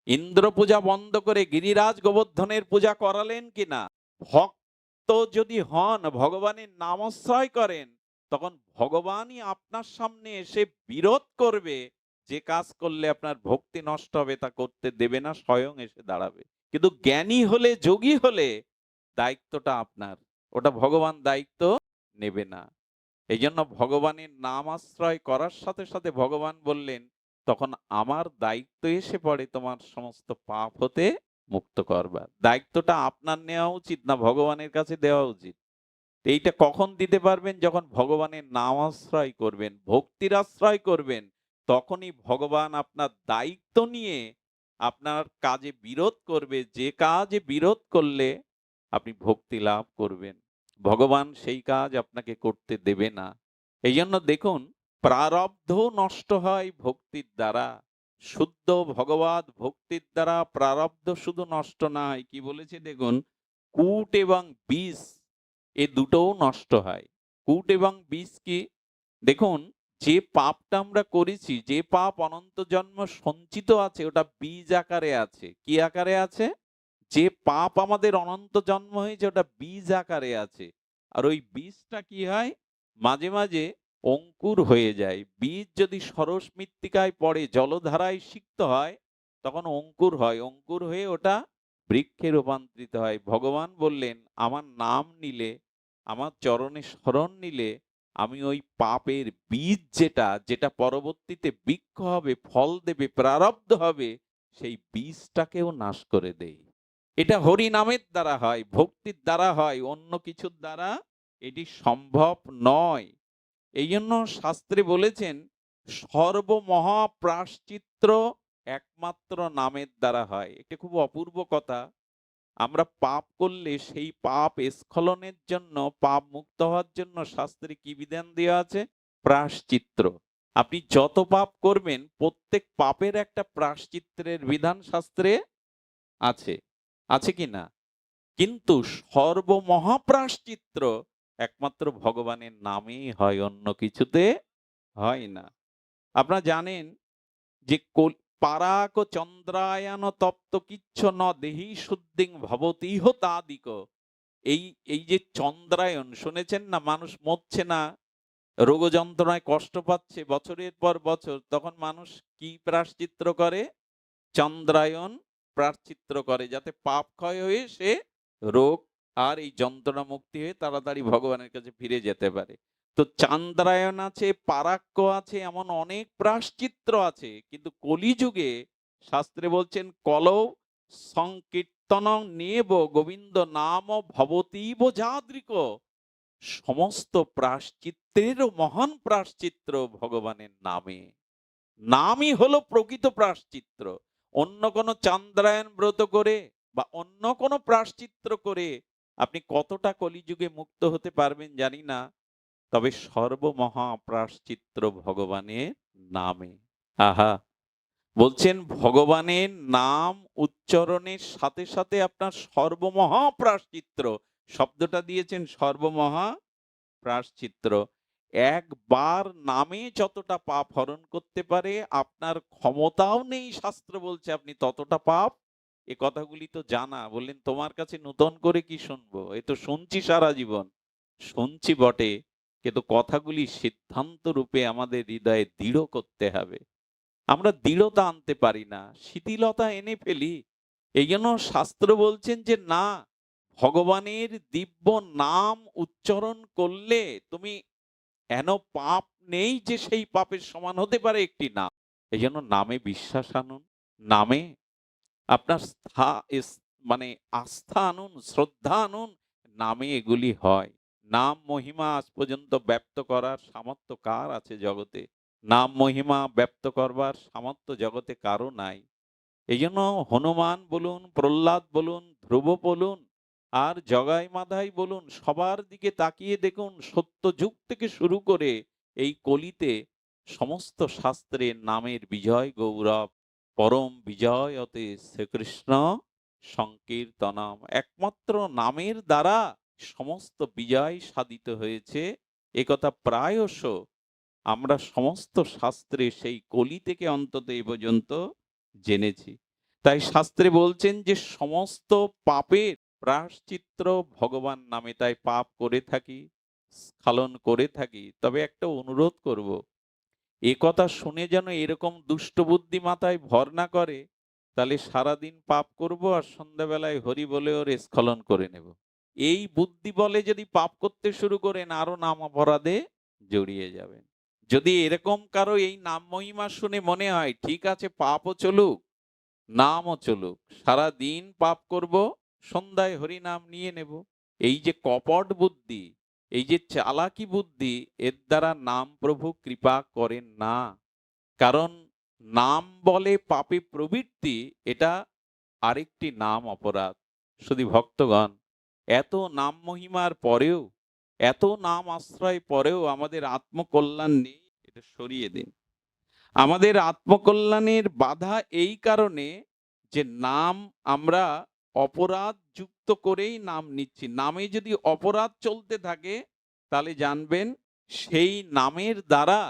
A: ইন্দ্র পূজা বন্ধ করে গিরিরাজ গোবর্ধনের পূজা করালেন কিনা? ভক্ত যদি হন, ভগবানের নামাশ্রয় করেন, তখন ভগবানই আপনার সামনে এসে বিরোধ করবে। যে কাজ করলে আপনার ভক্তি নষ্ট হবে তা করতে দেবে না, স্বয়ং এসে দাঁড়াবে। কিন্তু জ্ঞানী হলে, যোগী হলে দায়িত্বটা আপনার, ওটা ভগবান দায়িত্ব নেবে না। এই জন্য ভগবানের নাম আশ্রয় করার সাথে সাথে ভগবান বললেন তখন আমার দায়িত্ব এসে পড়ে তোমার সমস্ত পাপ হতে মুক্ত করবার। দায়িত্বটা আপনার নেওয়া উচিত না ভগবানের কাছে দেওয়া উচিত। এইটা কখন দিতে পারবেন? যখন ভগবানের নাম আশ্রয় করবেন, ভক্তির আশ্রয় করবেন, তখনই ভগবান আপনার দায়িত্ব নিয়ে আপনার কাজে বিরোধ করবে। যে কাজে বিরোধ করলে আপনি ভক্তি লাভ করবেন, ভগবান সেই কাজ আপনাকে করতে দেবে না। এই জন্য দেখুন, প্রারব্ধ নষ্ট হয় ভক্তির দ্বারা। শুদ্ধ ভগবত ভক্তির দ্বারা প্রারব্ধ শুধু নষ্ট না হয়, কি বলেছে দেখুন, কূট এবং বিষ এ দুটোও নষ্ট হয়। কূট এবং বিষ কি? দেখুন, যে পাপটা আমরা করেছি, যে পাপ অনন্ত জন্ম সঞ্চিত আছে, ওটা বীজ আকারে আছে। কি আকারে আছে? যে পাপ আমাদের অনন্ত জন্ম হয়েছে ওটা বীজ আকারে আছে। আর ওই বীজটা কি হয়? মাঝে মাঝে অঙ্কুর হয়ে যায়। বীজ যদি সরস মৃত্তিকায় পড়ে, জলধারায় সিক্ত হয়, তখন অঙ্কুর হয়। অঙ্কুর হয়ে ওটা বৃক্ষে রূপান্তরিত হয়। ভগবান বললেন আমার নাম নিলে, আমার চরণে শরণ নিলে, আমি ওই পাপের বীজ যেটা যেটা পরবর্তীতে বৃক্ষ হবে, ফল দেবে, প্রারব্ধ হবে, সেই বীজটাকেও নাশ করে দেই। এটা হরি নামের দ্বারা হয়, ভক্তির দ্বারা হয়, অন্য কিছুর দ্বারা এটি সম্ভব নয়। এই জন্য শাস্ত্রে বলেছেন সর্বমহা প্রায়শ্চিত্ত একমাত্র নামের দ্বারা হয়। এটা খুব অপূর্ব কথা। আমরা পাপ করলে সেই পাপ স্খলনের জন্য, পাপ মুক্ত হওয়ার জন্য শাস্ত্রে কি বিধান দেওয়া আছে? প্রায়শ্চিত্ত। আপনি যত পাপ করবেন প্রত্যেক পাপের একটা প্রায়শ্চিত্তের বিধান শাস্ত্রে আছে, আছে কি না? কিন্তু সর্বমহাপ্রায়শ্চিত্ত একমাত্র ভগবানের নামেই হয়, অন্য কিছুতে হয় না। আপনারা জানেন যে পারাক চন্দ্রায়ন তপ্ত কিচ্ছ ন দেহি শুদ্ধিং ভবতিহ তাদিক। এই এই যে চন্দ্রায়ন শুনেছেন না? মানুষ মরছে না, রোগ যন্ত্রণায় কষ্ট পাচ্ছে বছরের পর বছর, তখন মানুষ কি প্রায়শ্চিত্ত করে? চন্দ্রায়ন প্রায়শ্চিত্ত করে, যাতে পাপ ক্ষয় হয়ে সে রোগ আর এই যন্ত্রণা মুক্তি হয়ে তাড়াতাড়ি ভগবানের কাছে ফিরে যেতে পারে। তো চান্দ্রায়ন আছে, পারাক্য আছে, এমন অনেক প্রায়শ্চিত্ত আছে। কিন্তু কলিযুগে শাস্ত্রে বলছেন কলৌ সংকীর্তন নেব গোবিন্দ নাম ভবতীব যাদৃক। সমস্ত প্রায়শ্চিত্তেরও মহান প্রায়শ্চিত্ত ভগবানের নামে। নামই হলো প্রকৃত প্রায়শ্চিত্ত। অন্য কোনো চান্দ্রায়ন ব্রত করে বা অন্য কোনো প্রায়শ্চিত্ত করে আপনি কতটা কলিযুগে মুক্ত হতে পারবেন জানি না, তবে সর্বমহা প্রায়শ্চিত্ত ভগবানের নামে। আহা, বলছেন ভগবানের নাম উচ্চারণের সাথে সাথে আপনার সর্বমহা প্রায়শ্চিত্ত, শব্দটা দিয়েছেন সর্বমহা প্রায়শ্চিত্ত। একবার নামে যতটা পাপ হরণ করতে পারে আপনার ক্ষমতাও নেই, শাস্ত্র বলছে আপনি ততটা পাপ। এ কথাগুলি তো জানা। বললেন তোমার কাছে নতুন করে কি শুনবো, এ তো শুনছি সারা জীবন। শুনছি বটে, কিন্তু কথাগুলি সিদ্ধান্ত রূপে আমাদের হৃদয়ে দৃঢ় করতে হবে। আমরা দৃঢ়তা আনতে পারি না, শিথিলতা এনে ফেলি। এই জন্য শাস্ত্র বলছেন যে না, ভগবানের দিব্য নাম উচ্চারণ করলে তুমি এন পাপ নেই যে সেই পাপের সমান হতে পারে একটি নাম। এই জন্য নামে বিশ্বাস আনুন, নামে আপনার মানে আস্থা আনুন, শ্রদ্ধা আনুন। নামে এগুলি হয়। নাম মহিমা আজ পর্যন্ত ব্যক্ত করার সামর্থ্য কার আছে জগতে? নাম মহিমা ব্যক্ত করবার সামর্থ্য জগতে কারো নাই। এই জন্য হনুমান বলুন, প্রহ্লাদ বলুন, ধ্রুব বলুন, আর জগাই মাধাই বলুন, সবার দিকে তাকিয়ে দেখুন সত্যযুগ থেকে শুরু করে এই কলিতে সমস্ত শাস্ত্রের নামের বিজয় গৌরব, পরম বিজয়তে শ্রীকৃষ্ণ সংকীর্তনম। একমাত্র নামের দ্বারা সমস্ত বিজয় সাধিত হয়েছে, একথা প্রায়শ আমরা সমস্ত শাস্ত্রে সেই কলি থেকে অন্তত এ পর্যন্ত জেনেছি। তাই শাস্ত্রে বলছেন যে সমস্ত পাপের প্রায়শ্চিত্ত ভগবান নামে। তাই পাপ করে থাকি, স্খলন করে থাকি, তবে একটা অনুরোধ করব, এ কথা শুনে যেন এরকম দুষ্ট বুদ্ধি মাথায় ভর না করে, তাহলে সারাদিন পাপ করব আর সন্ধ্যাবেলায় হরি বলে ওর স্খলন করে নেব। এই বুদ্ধি বলে যদি পাপ করতে শুরু করেন, আরো নাম অপরাধে জড়িয়ে যাবেন। যদি এরকম কারো এই নাম মহিমা শুনে মনে হয় ঠিক আছে পাপও চলুক, নামও চলুক, সারা দিন পাপ করব, সন্ধ্যায় হরি নাম নিয়ে নেব, এই যে কপট বুদ্ধি, এই যে চালাকি বুদ্ধি, এর দ্বারা নাম প্রভু কৃপা করেন না। কারণ নাম বলে পাপে প্রবৃত্তি, এটা আরেকটি নাম অপরাধ। শুধু ভক্তগণ, এত নাম মহিমার পরেও, এত নাম আশ্রয় পরেও আমাদের আত্মকল্যাণ নেই, এটা সরিয়ে দিন। আমাদের আত্মকল্যাণের বাধা এই কারণে যে নাম আমরা অপরাধ যুক্ত করেই নাম নিচ্ছি। নামে যদি অপরাধ চলতে থাকে, তাহলে জানবেন সেই নামের দ্বারা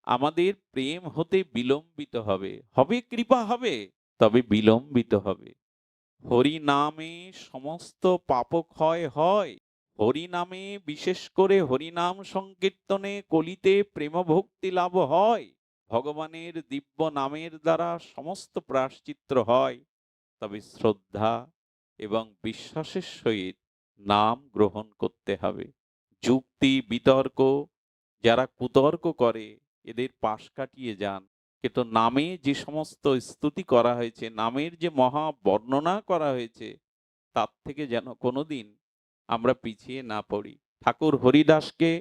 A: আমাদের প্রেম হতে বিলম্বিত হবে, হবে কৃপা হবে, তবে বিলম্বিত হবে। হরি নামে সমস্ত পাপক্ষয় হয়। হরি নামে, বিশেষ করে হরিনাম সংকীর্তনে কলিতে প্রেম ভক্তি লাভ হয়। ভগবানের দিব্য নামের দ্বারা সমস্ত প্রায়শ্চিত্ত হয়। তবে শ্রদ্ধা এবং বিশ্বাসের সহিত নাম গ্রহণ করতে হবে। যুক্তি বিতর্ক, যারা কুতর্ক করে, এদের পাশ কাটিয়ে যান। কিন্তু নামে যে সমস্ত স্তুতি করা হয়েছে, নামের যে মহা বর্ণনা করা হয়েছে, তার থেকে যেন কোনোদিন আমরা পিছিয়ে না পড়ি। ঠাকুর হরিদাসকে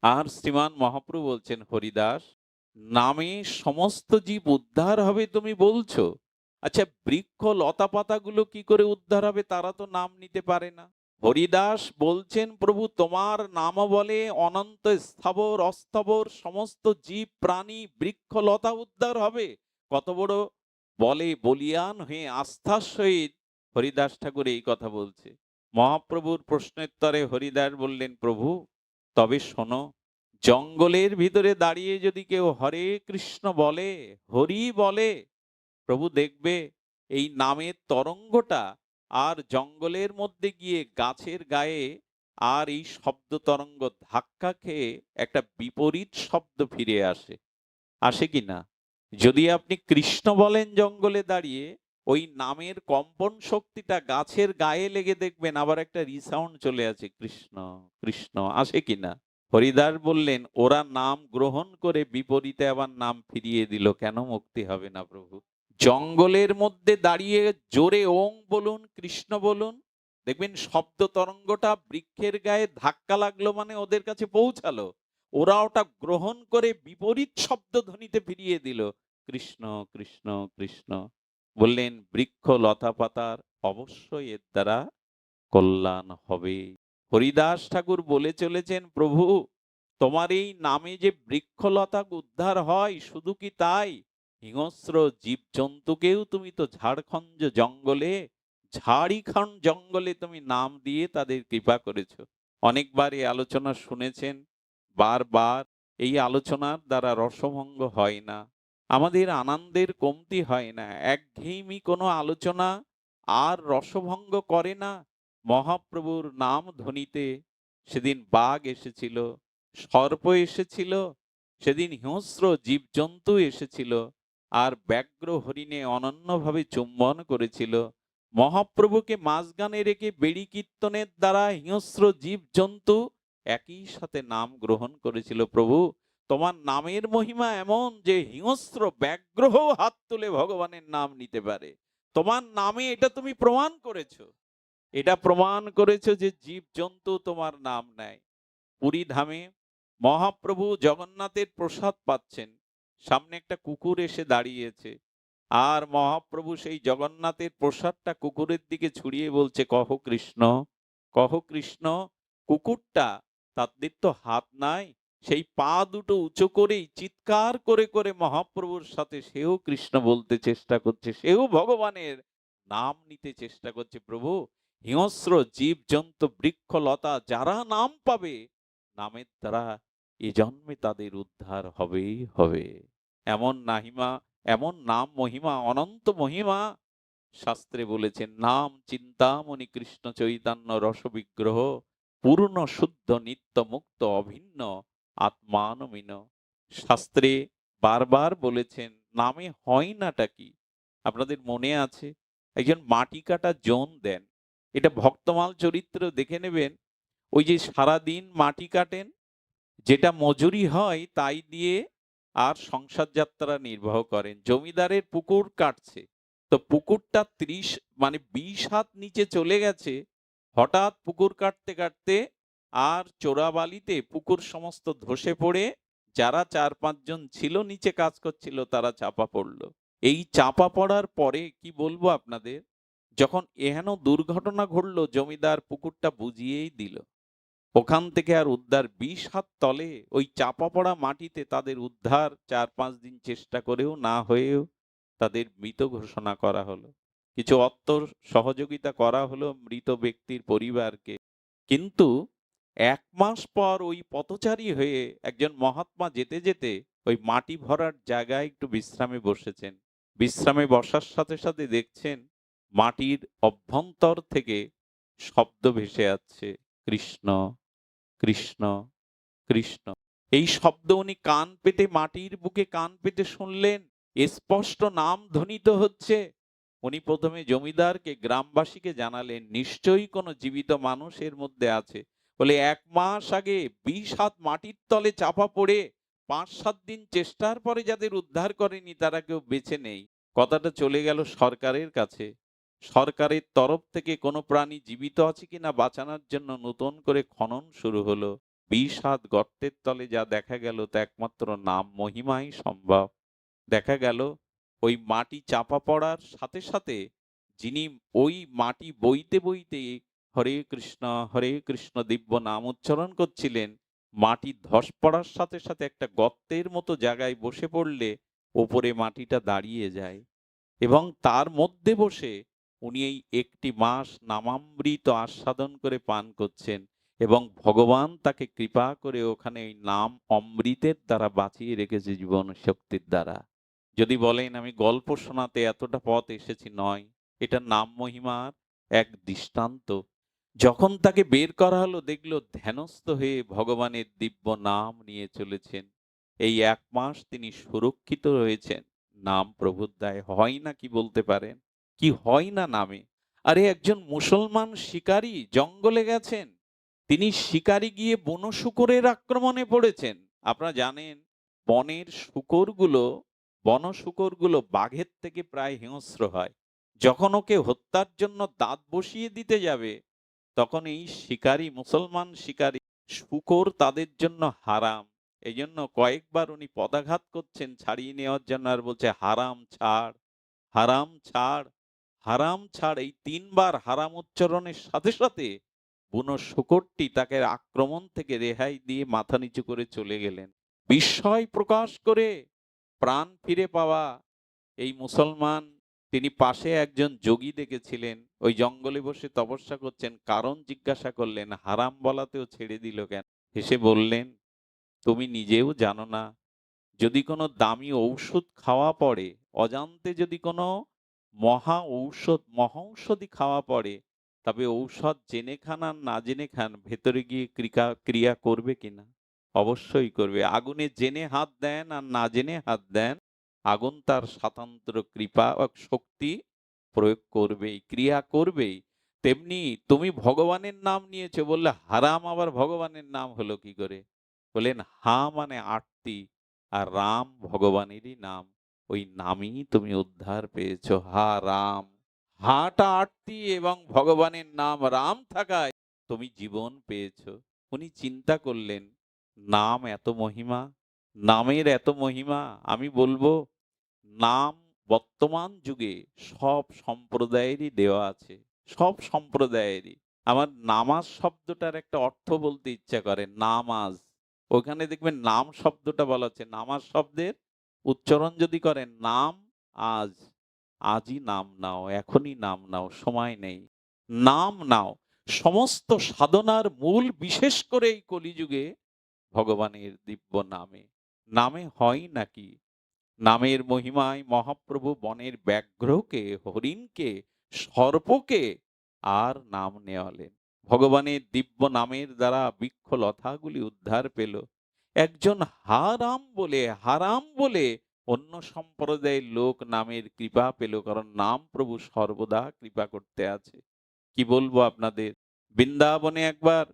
A: আর শ্রীমান মহাপ্রভু বলছেন, হরিদাস, নামে সমস্ত জীব উদ্ধার হবে তুমি বলছো, আচ্ছা বৃক্ষ লতা পাতাগুলো কি করে উদ্ধার হবে? তারা তো নাম নিতে পারে না। হরিদাস বলছেন, প্রভু তোমার নাম বলে অনন্ত স্থাবর অস্থাবর সমস্ত জীব প্রাণী বৃক্ষ লতা উদ্ধার হবে। কত বড় বলে বলিয়ান হয়ে আস্থার সহিত হরিদাস ঠাকুর এই কথা বলছে। মহাপ্রভুর প্রশ্নোত্তরে হরিদাস বললেন, প্রভু তবে শোনো, জঙ্গলের ভিতরে দাঁড়িয়ে যদি কেউ হরে কৃষ্ণ বলে, হরি বলে, প্রভু দেখবে এই নামের তরঙ্গটা আর জঙ্গলের মধ্যে গিয়ে গাছের গায়ে আর এই শব্দ তরঙ্গ ধাক্কা খেয়ে একটা বিপরীত শব্দ ফিরে আসে। আসে কি না? যদি আপনি কৃষ্ণ বলেন জঙ্গলে দাঁড়িয়ে, ওই নামের কম্পন শক্তিটা গাছের গায়ে লেগে দেখবেন আবার একটা রিসাউন্ড চলে আসে, কৃষ্ণ কৃষ্ণ। আসে কিনা? হরিদাস বললেন, ওরা নাম গ্রহণ করে বিপরীতে আবার নাম ফিরিয়ে দিল, কেন মুক্তি হবে না প্রভু? জঙ্গলের মধ্যে দাঁড়িয়ে জোরে ওং বলুন, কৃষ্ণ বলুন, দেখবেন শব্দ তরঙ্গটা বৃক্ষের গায়ে ধাক্কা লাগলো মানে ওদের কাছে পৌঁছালো। ওরা ওটা গ্রহণ করে বিপরীত শব্দ ধ্বনিতে ফিরিয়ে দিল, কৃষ্ণ কৃষ্ণ কৃষ্ণ। বললেন, বৃক্ষ লতা পাতার অবশ্যই এর দ্বারা কল্যাণ হবে। হরিদাস ঠাকুর বলে চলেছেন, প্রভু তোমার এই নামে যে বৃক্ষলতা উদ্ধার হয়, শুধু কি তাই, হিংস্র জীব জন্তুকেও তুমি তো ঝাড়খণ্ড জঙ্গলে, ঝাড়িখণ্ড জঙ্গলে তুমি নাম দিয়ে তাদের কৃপা করেছো। অনেকবার এই আলোচনা শুনেছেন, বারবার এই আলোচনার দ্বারা রসভঙ্গ হয় না, আমাদের আনন্দের কমতি হয় না। একঘেয়েমি কোনো আলোচনা আর রসভঙ্গ করে না। মহাপ্রভুর নাম ধ্বনিতে সেদিন বাঘ এসেছিল, সর্প এসেছিল, সেদিন হিংস্র জীবজন্তু এসেছিল, আর ব্যাঘ্র হরিণে অনন্যভাবে চুম্বন করেছিল। মহাপ্রভুকে মাঝখানে রেখে বেড়ি কীর্তনের দ্বারা হিংস্র জীবজন্তু একই সাথে নাম গ্রহণ করেছিল। প্রভু তোমার নামের মহিমা এমন যে হিংস্র ব্যাঘ্রহ হাত তুলে ভগবানের নাম নিতে পারে। তোমার নামে এটা তুমি প্রমাণ করেছো, এটা প্রমাণ করেছো যে জীব জন্তু তোমার নাম নেয়। পুরী ধামে মহাপ্রভু জগন্নাথের প্রসাদ পাচ্ছেন, সামনে একটা কুকুর এসে দাঁড়িয়েছে, আর মহাপ্রভু সেই জগন্নাথের প্রসাদটা কুকুরের দিকে ছুড়িয়ে বলছে, কহ কৃষ্ণ, কহ কৃষ্ণ। কুকুরটা, তাদের তো হাত নাই, সেই পা দুটো উঁচু করেই চিৎকার করে করে মহাপ্রভুর সাথে সেও কৃষ্ণ বলতে চেষ্টা করছে, সেও ভগবানের নাম নিতে চেষ্টা করছে। প্রভু, হিংস্র জীবজন্তু বৃক্ষলতা যারা নাম পাবে, নামের দ্বারা এ জন্মে তাদের উদ্ধার হবেই হবে। এমন নাহিমা, এমন নাম মহিমা, অনন্ত মহিমা শাস্ত্রে বলেছেন। নাম চিন্তামণি কৃষ্ণ চৈতন্য রস বিগ্রহ, পূর্ণ শুদ্ধ নিত্য মুক্ত অভিন্ন আত্মানমিন। শাস্ত্রে বারবার বলেছেন নামে হয় নাটা কি। আপনাদের মনে আছে, একজন মাটি কাটা জন দেন, এটা ভক্তমাল চরিত্র দেখে নেবেন। ওই যে সারাদিন মাটি কাটেন, যেটা মজুরি হয় তাই দিয়ে আর সংসার যাত্রা নির্বাহ করেন। জমিদারের পুকুর কাটছে, তো পুকুরটা 30 মানে 20 হাত নিচে চলে গেছে। হঠাৎ পুকুর কাটতে কাটতে আর চোরাবালিতে পুকুর সমস্ত ধসে পড়ে যারা 4-5 জন ছিল নিচে কাজ করছিল তারা চাপা পড়লো। এই চাপা পড়ার পরে কি বলবো আপনাদের, যখন এহেন দুর্ঘটনা ঘটলো জমিদার পুকুরটা বুঝিয়েই দিল। ওখান থেকে আর উদ্ধার 20 হাত তলে ওই চাপা পড়া মাটিতে তাদের উদ্ধার 4-5 দিন চেষ্টা করেও না হয়েও তাদের মৃত ঘোষণা করা হলো। কিছু অর্থ সহযোগিতা করা হলো মৃত ব্যক্তির পরিবারকে। কিন্তু 1 মাস পর ওই পথচারী হয়ে একজন মহাত্মা যেতে যেতে ওই মাটি ভরার জায়গায় একটু বিশ্রামে বসেছেন। বিশ্রামে বসার সাথে সাথে দেখছেন মাটির অভ্যন্তর থেকে শব্দ ভেসে আসছে, কৃষ্ণ কৃষ্ণ কৃষ্ণ। এই শব্দ উনি কান পেতে মাটির বুকে কান পেতে শুনলেন, স্পষ্ট নাম ধ্বনিত হচ্ছে। উনি প্রথমে জমিদারকে গ্রামবাসীকে জানালেন নিশ্চয়ই কোনো জীবিত মানুষ এর মধ্যে আছে। বলে 1 মাস আগে 20 হাত মাটির তলে চাপা পড়ে 5-7 দিন চেষ্টার পরে যাদের উদ্ধার করেনি তারা কেউ বেঁচে নেই। কথাটা চলে গেল সরকারের কাছে। সরকারের তরফ থেকে কোনো প্রাণী জীবিত আছে কিনা বাঁচানোর জন্য নতুন করে খনন শুরু হলো। 20 হাত গর্তের তলে যা দেখা গেল তা একমাত্র নাম মহিমাই সম্ভব। দেখা গেল ওই মাটি চাপা পড়ার সাথে সাথে যিনি ওই মাটি বইতে বইতে হরে কৃষ্ণ দিব্য নাম উচ্চারণ করছিলেন, মাটি ধস পড়ার সাথে সাথে একটা গর্তের মতো জায়গায় বসে পড়লে ওপরে মাটিটা দাঁড়িয়ে যায় এবং তার মধ্যে বসে উনি এই 1টি মাস নামামৃত আস্বাদন করে পান করছেন এবং ভগবান তাকে কৃপা করে ওখানে এই নাম অমৃতের দ্বারা বাঁচিয়ে রেখেছে জীবন শক্তির দ্বারা। যদি বলেন আমি গল্প শোনাতে এতটা পথ এসেছি, নয়, এটা নাম মহিমার এক দৃষ্টান্ত। যখন তাকে বের করা হলো দেখলো ধ্যানস্থ হয়ে ভগবানের দিব্য নাম নিয়ে চলেছেন। এই 1 মাস তিনি সুরক্ষিত রয়েছেন নাম প্রভুর দায়। হয় না কি বলতে পারেন? কি হয় না নামে? আরে একজন মুসলমান শিকারী জঙ্গলে গেছেন, তিনি শিকারে গিয়ে বন শূকরের আক্রমণে পড়েছেন। আপনারা জানেন বনের শূকরগুলো, বন শূকরগুলো বাঘের থেকে প্রায় হিংস্র হয়। যখন ওকে হত্যার জন্য দাঁত বসিয়ে দিতে যাবে তখন এই শিকারী, মুসলমান শিকারী শূকর তাদের জন্য হারাম। এই জন্য কয়েকবার উনি পদাঘাত করছেন ছাড়িয়ে নেওয়ার জন্য আর বলছে হারাম ছাড়, হারাম ছাড়, হারাম ছাড়। এই 3 বার হারাম উচ্চারণের সাথে সাথে বুনো শূকরটি তাকে আক্রমণ থেকে রেহাই দিয়ে মাথা নিচু করে চলে গেলেন। বিস্ময় প্রকাশ করে প্রাণ ফিরে পাওয়া এই মুসলমান, তিনি পাশে একজন যোগী দেখেছিলেন ওই জঙ্গলে বসে তপস্যা করছেন, কারণ জিজ্ঞাসা করলেন হারাম বলাতেও ছেড়ে দিল কেন? হেসে বললেন তুমি নিজেও জানো না, যদি কোনো দামি ঔষধ খাওয়া পড়ে, অজান্তে যদি কোনো মহৌষধি খাওয়া পড়ে, তবে ঔষধ জেনে খান আর না জেনে খান ভেতরে গিয়ে ক্রিয়া করবে কিনা? অবশ্যই করবে। আগুনে জেনে হাত দেন আর না জেনে হাত দেন, আগুন তার স্বতন্ত্র কৃপা ও শক্তি প্রয়োগ করবেই, ক্রিয়া করবেই। তেমনি তুমি ভগবানের নাম নিয়েছো বললে হারাম আবার ভগবানের নাম হলো কি করে? বললেন হা মানে আরতি, আর রাম ভগবানেরই নাম। ওই নামেই তুমি উদ্ধার পেয়েছো, হা রাম। হাটা আরতি এবং ভগবানের নাম রাম থাকায় তুমি জীবন পেয়েছো। উনি চিন্তা করলেন নাম এত মহিমা, নামের এত মহিমা। আমি বলবো নাম বর্তমান যুগে সব সম্প্রদায়েরই দেওয়া আছে, সব সম্প্রদায়েরই। আমার নামাজ শব্দটার একটা অর্থ বলতে ইচ্ছা করে, নামাজ ওখানে দেখবেন নাম শব্দটা বলা হচ্ছে। নামাজ শব্দের উচ্চারণ যদি করেন নাম আজ, আজই নাম নাও, এখনই নাম নাও, সময় নেই। নাম নাও। সমস্ত সাধনার মূল বিশেষ করে এই কলিযুগে ভগবানের দিব্য নামে। নামে হয় নাকি? নামের মহিমায় মহাপ্রভু বনের ব্যাঘ্রকে, হরিণকে, সর্পকে আর নাম নেওয়ালেন। ভগবানের দিব্য নামের দ্বারা বৃক্ষলতাগুলি উদ্ধার পেল। একজন হারাম বলে অন্য সম্প্রদায়ের লোক নামের কৃপা পেল, কারণ নাম প্রভু সর্বদা কৃপা করতে আছে। কি বলবো আপনাদের, বৃন্দাবনে একবার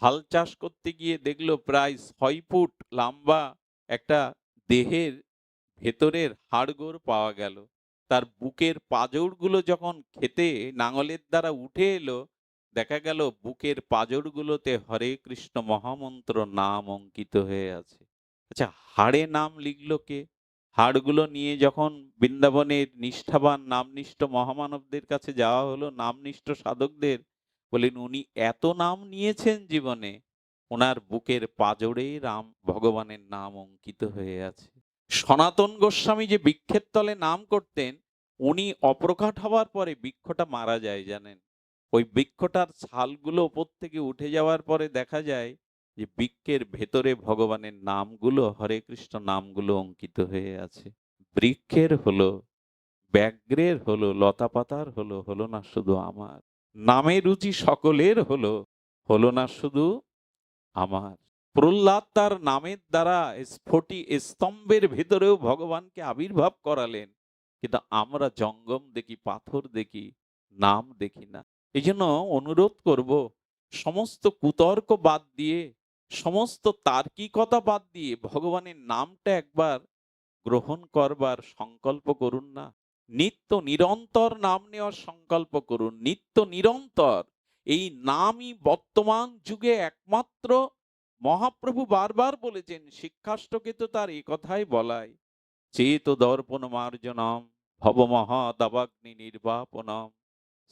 A: হাল চাষ করতে গিয়ে দেখলো প্রায় ৬ ফুট লম্বা একটা দেহের ভেতরের হাড়গোড় পাওয়া গেল। তার বুকের পাঁজরগুলো যখন খেতে নাঙলের দ্বারা উঠে এলো, দেখা গেল বুকের পাঁজরগুলোতে হরে কৃষ্ণ মহামন্ত্র নাম অঙ্কিত হয়ে আছে। আচ্ছা, হাড়ে নাম লিখলো কে? হাড়গুলো নিয়ে যখন বৃন্দাবনের নিষ্ঠাবান নামনিষ্ঠ মহামানবদের কাছে যাওয়া হলো, নামনিষ্ঠ সাধকদের, বলেন উনি এত নাম নিয়েছেন জীবনে, ওনার বুকের পাঁজরে রাম ভগবানের নাম অঙ্কিত হয়ে আছে। সনাতন গোস্বামী যে বৃক্ষের তলে নাম করতেন, উনি অপ্রকট হওয়ার পরে বৃক্ষটা মারা যায় জানেন। ওই বৃক্ষটার ছালগুলো ওপর থেকে উঠে যাওয়ার পরে দেখা যায় যে বৃক্ষের ভেতরে ভগবানের নামগুলো, হরে কৃষ্ণ নামগুলো অঙ্কিত হয়ে আছে। বৃক্ষের হলো, ব্যাঘ্রের হলো, লতাপাতার হলো, হলো না শুধু আমার। নামে রুচি সকলের হলো, হলো না শুধু আমার। প্রহ্লাদ তার নামের দ্বারা স্তম্ভের ভেতরেও ভগবানকে আবির্ভাব করালেন, কিন্তু আমরা জঙ্গম দেখি, পাথর দেখি, নাম দেখি না। এই জন্য অনুরোধ করব, সমস্ত কুতর্ক বাদ দিয়ে, সমস্ত তার্কিকতা বাদ দিয়ে ভগবানের নামটা একবার গ্রহণ করবার সংকল্প করুন না। নিত্য নিরন্তর নাম নেওয়ার সংকল্প করুন, নিত্য নিরন্তর। এই নামই বর্তমান যুগে একমাত্র, মহাপ্রভু বারবার বলেছেন, শিক্ষাষ্টকে তো তার এই কথাই বলায়, চেত দর্পণ মার্জনম ভব মহাদাবাগ্নি নির্বাপনম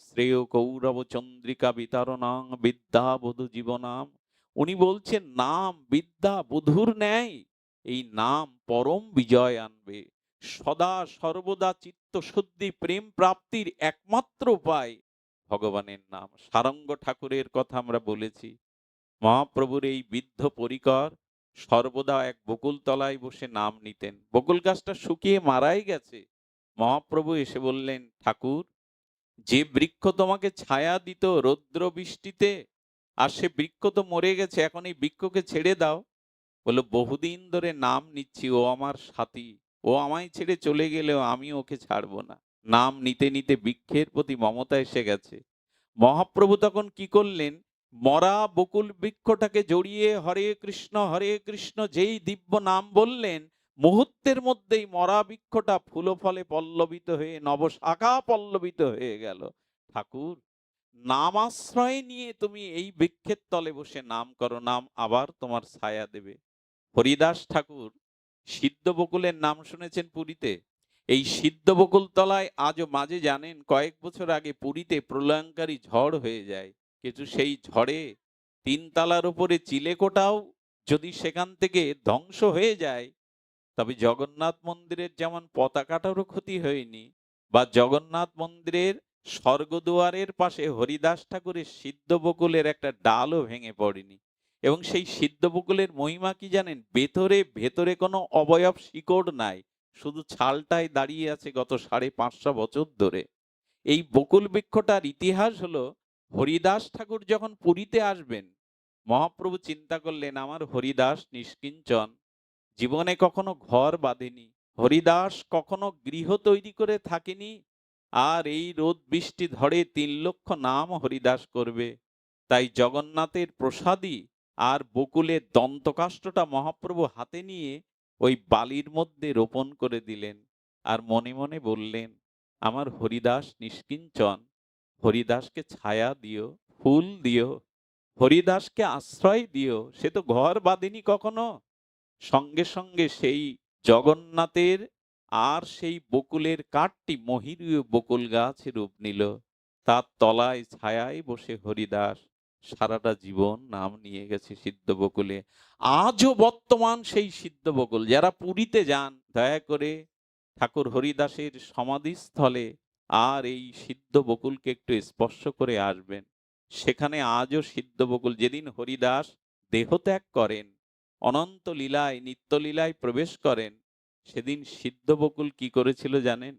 A: শ্রেয় কৌরব চন্দ্রিকা বিতারণং বিদ্যা বধূ জীবনাম। উনি বলছেন নাম বিদ্যা বধূর ন্যায়, এই নাম পরম বিজয় আনবে। সদা সর্বদা চিত্ত শুদ্ধি প্রেম প্রাপ্তির একমাত্র উপায় ভগবানের নাম। সারঙ্গ ঠাকুরের কথা আমরা বলেছি, মহাপ্রভুর এই বৃদ্ধ পরিকর সর্বদা এক বকুল তলায় বসে নাম নিতেন। বকুল গাছটা শুকিয়ে মারাই গেছে। মহাপ্রভু এসে বললেন, ঠাকুর, যে বৃক্ষ তোমাকে ছায়া দিত রৌদ্র বৃষ্টিতে, আর সে বৃক্ষ তো মরে গেছে, এখন এই বৃক্ষকে ছেড়ে দাও। বললো, বহুদিন ধরে নাম নিচ্ছি, ও আমার সাথী, ও আমায় ছেড়ে চলে গেলেও আমি ওকে ছাড়বো না। নাম নিতে নিতে বৃক্ষের প্রতি মমতা এসে গেছে। মহাপ্রভু তখন কি করলেন, মরা বকুল বৃক্ষটাকে জড়িয়ে হরে কৃষ্ণ যেই দিব্য নাম বললেন, মুহূর্তের মধ্যেই মরা বৃক্ষটা ফুল ফলে পল্লবিত হয়ে নবশাখা পল্লবিত হয়ে গেল। ঠাকুর, নাম আশ্রয় নিয়ে তুমি এই বৃক্ষের তলে বসে নাম করো, নাম আবার তোমার ছায়া দেবে। হরিদাস ঠাকুর সিদ্ধ বকুলের নাম শুনেছেন পুরীতে? এই সিদ্ধ বকুল তলায় আজও মাঝে জানেন, কয়েক বছর আগে পুরীতে প্রলয়ঙ্কারী ঝড় হয়ে যায়, কিন্তু সেই ঝড়ে 3 তলার উপরে চিলেকোটাও যদি সেখান থেকে ধ্বংস হয়ে যায়, তবে জগন্নাথ মন্দিরের যেমন পতাকাটারও ক্ষতি হয়নি, বা জগন্নাথ মন্দিরের স্বর্গদুয়ারের পাশে হরিদাস ঠাকুরের সিদ্ধ বকুলের একটা ডালও ভেঙে পড়েনি। এবং সেই সিদ্ধ বকুলের মহিমা কি জানেন? ভেতরে ভেতরে কোনো অবয়ব শিকড় নাই, শুধু ছালটাই দাঁড়িয়ে আছে গত 550 বছর ধরে। এই বকুল বৃক্ষটার ইতিহাস হলো, হরিদাস ঠাকুর যখন পুরীতে আসবেন, মহাপ্রভু চিন্তা করলেন, আমার হরিদাস নিষ্কিঞ্চন, জীবনে কখনো ঘর বাঁধেনি, হরিদাস কখনো গৃহ তৈরি করে থাকেনি, আর এই রোদ বৃষ্টি ধরে 3 লক্ষ নাম হরিদাস করবে। তাই জগন্নাথের প্রসাদী আর বকুলের দন্তকাষ্ঠটা মহাপ্রভু হাতে নিয়ে ওই বালির মধ্যে রোপণ করে দিলেন, আর মনে মনে বললেন, আমার হরিদাস নিষ্কিঞ্চন, হরিদাসকে ছায়া দিও, ফুল দিও, হরিদাসকে আশ্রয় দিও, সে তো ঘর বাঁধেনি কখনো। সঙ্গে সঙ্গে সেই জগন্নাথের আর সেই বকুলের কাঠটি মহিরীয় বকুল গাছ রূপ নিল। তার তলায় ছায়ায় বসে হরিদাস সারাটা জীবন নাম নিয়ে গেছে সিদ্ধ বকুলে। আজও বর্তমান সেই সিদ্ধ বকুল। যারা পুরীতে যান দয়া করে ঠাকুর হরিদাসের সমাধিস্থলে আর এই সিদ্ধ বকুলকে একটু স্পর্শ করে আসবেন। সেখানে আজও সিদ্ধ বকুল, যেদিন হরিদাস দেহত্যাগ করেন, অনন্ত লীলায় নিত্য লীলায় প্রবেশ করেন, সেদিন সিদ্ধ বকুল কি করেছিল জানেন?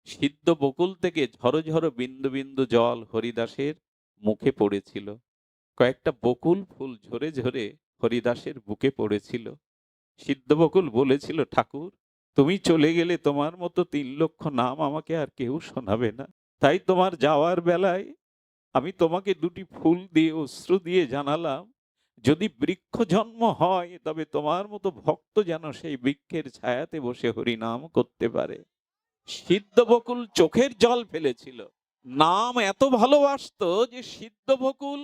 A: সিদ্ধ বকুল থেকে ঝরো ঝরো বিন্দু বিন্দু জল হরিদাসের মুখে পড়েছিল। কয়েকটা বকুল ফুল ঝরে ঝরে হরিদাসের বুকে পড়েছিল। সিদ্ধ বকুল বলেছিল, ঠাকুর তুমি চলে গেলে তোমার মতো ৩,০০,০০০ নাম আমাকে আর কেউ শোনাবে না। তাই তোমার যাওয়ার বেলায় আমি তোমাকে দুটি ফুল দিয়ে অশ্রু দিয়ে জানালাম, যদি বৃক্ষ জন্ম হয় তবে তোমার মতো ভক্ত যেন সেই বৃক্ষের ছায়াতে বসে হরিনাম করতে পারে। সিদ্ধ বকুল চোখের জল ফেলেছিল। নাম এত ভালোবাসতো যে সিদ্ধ বকুল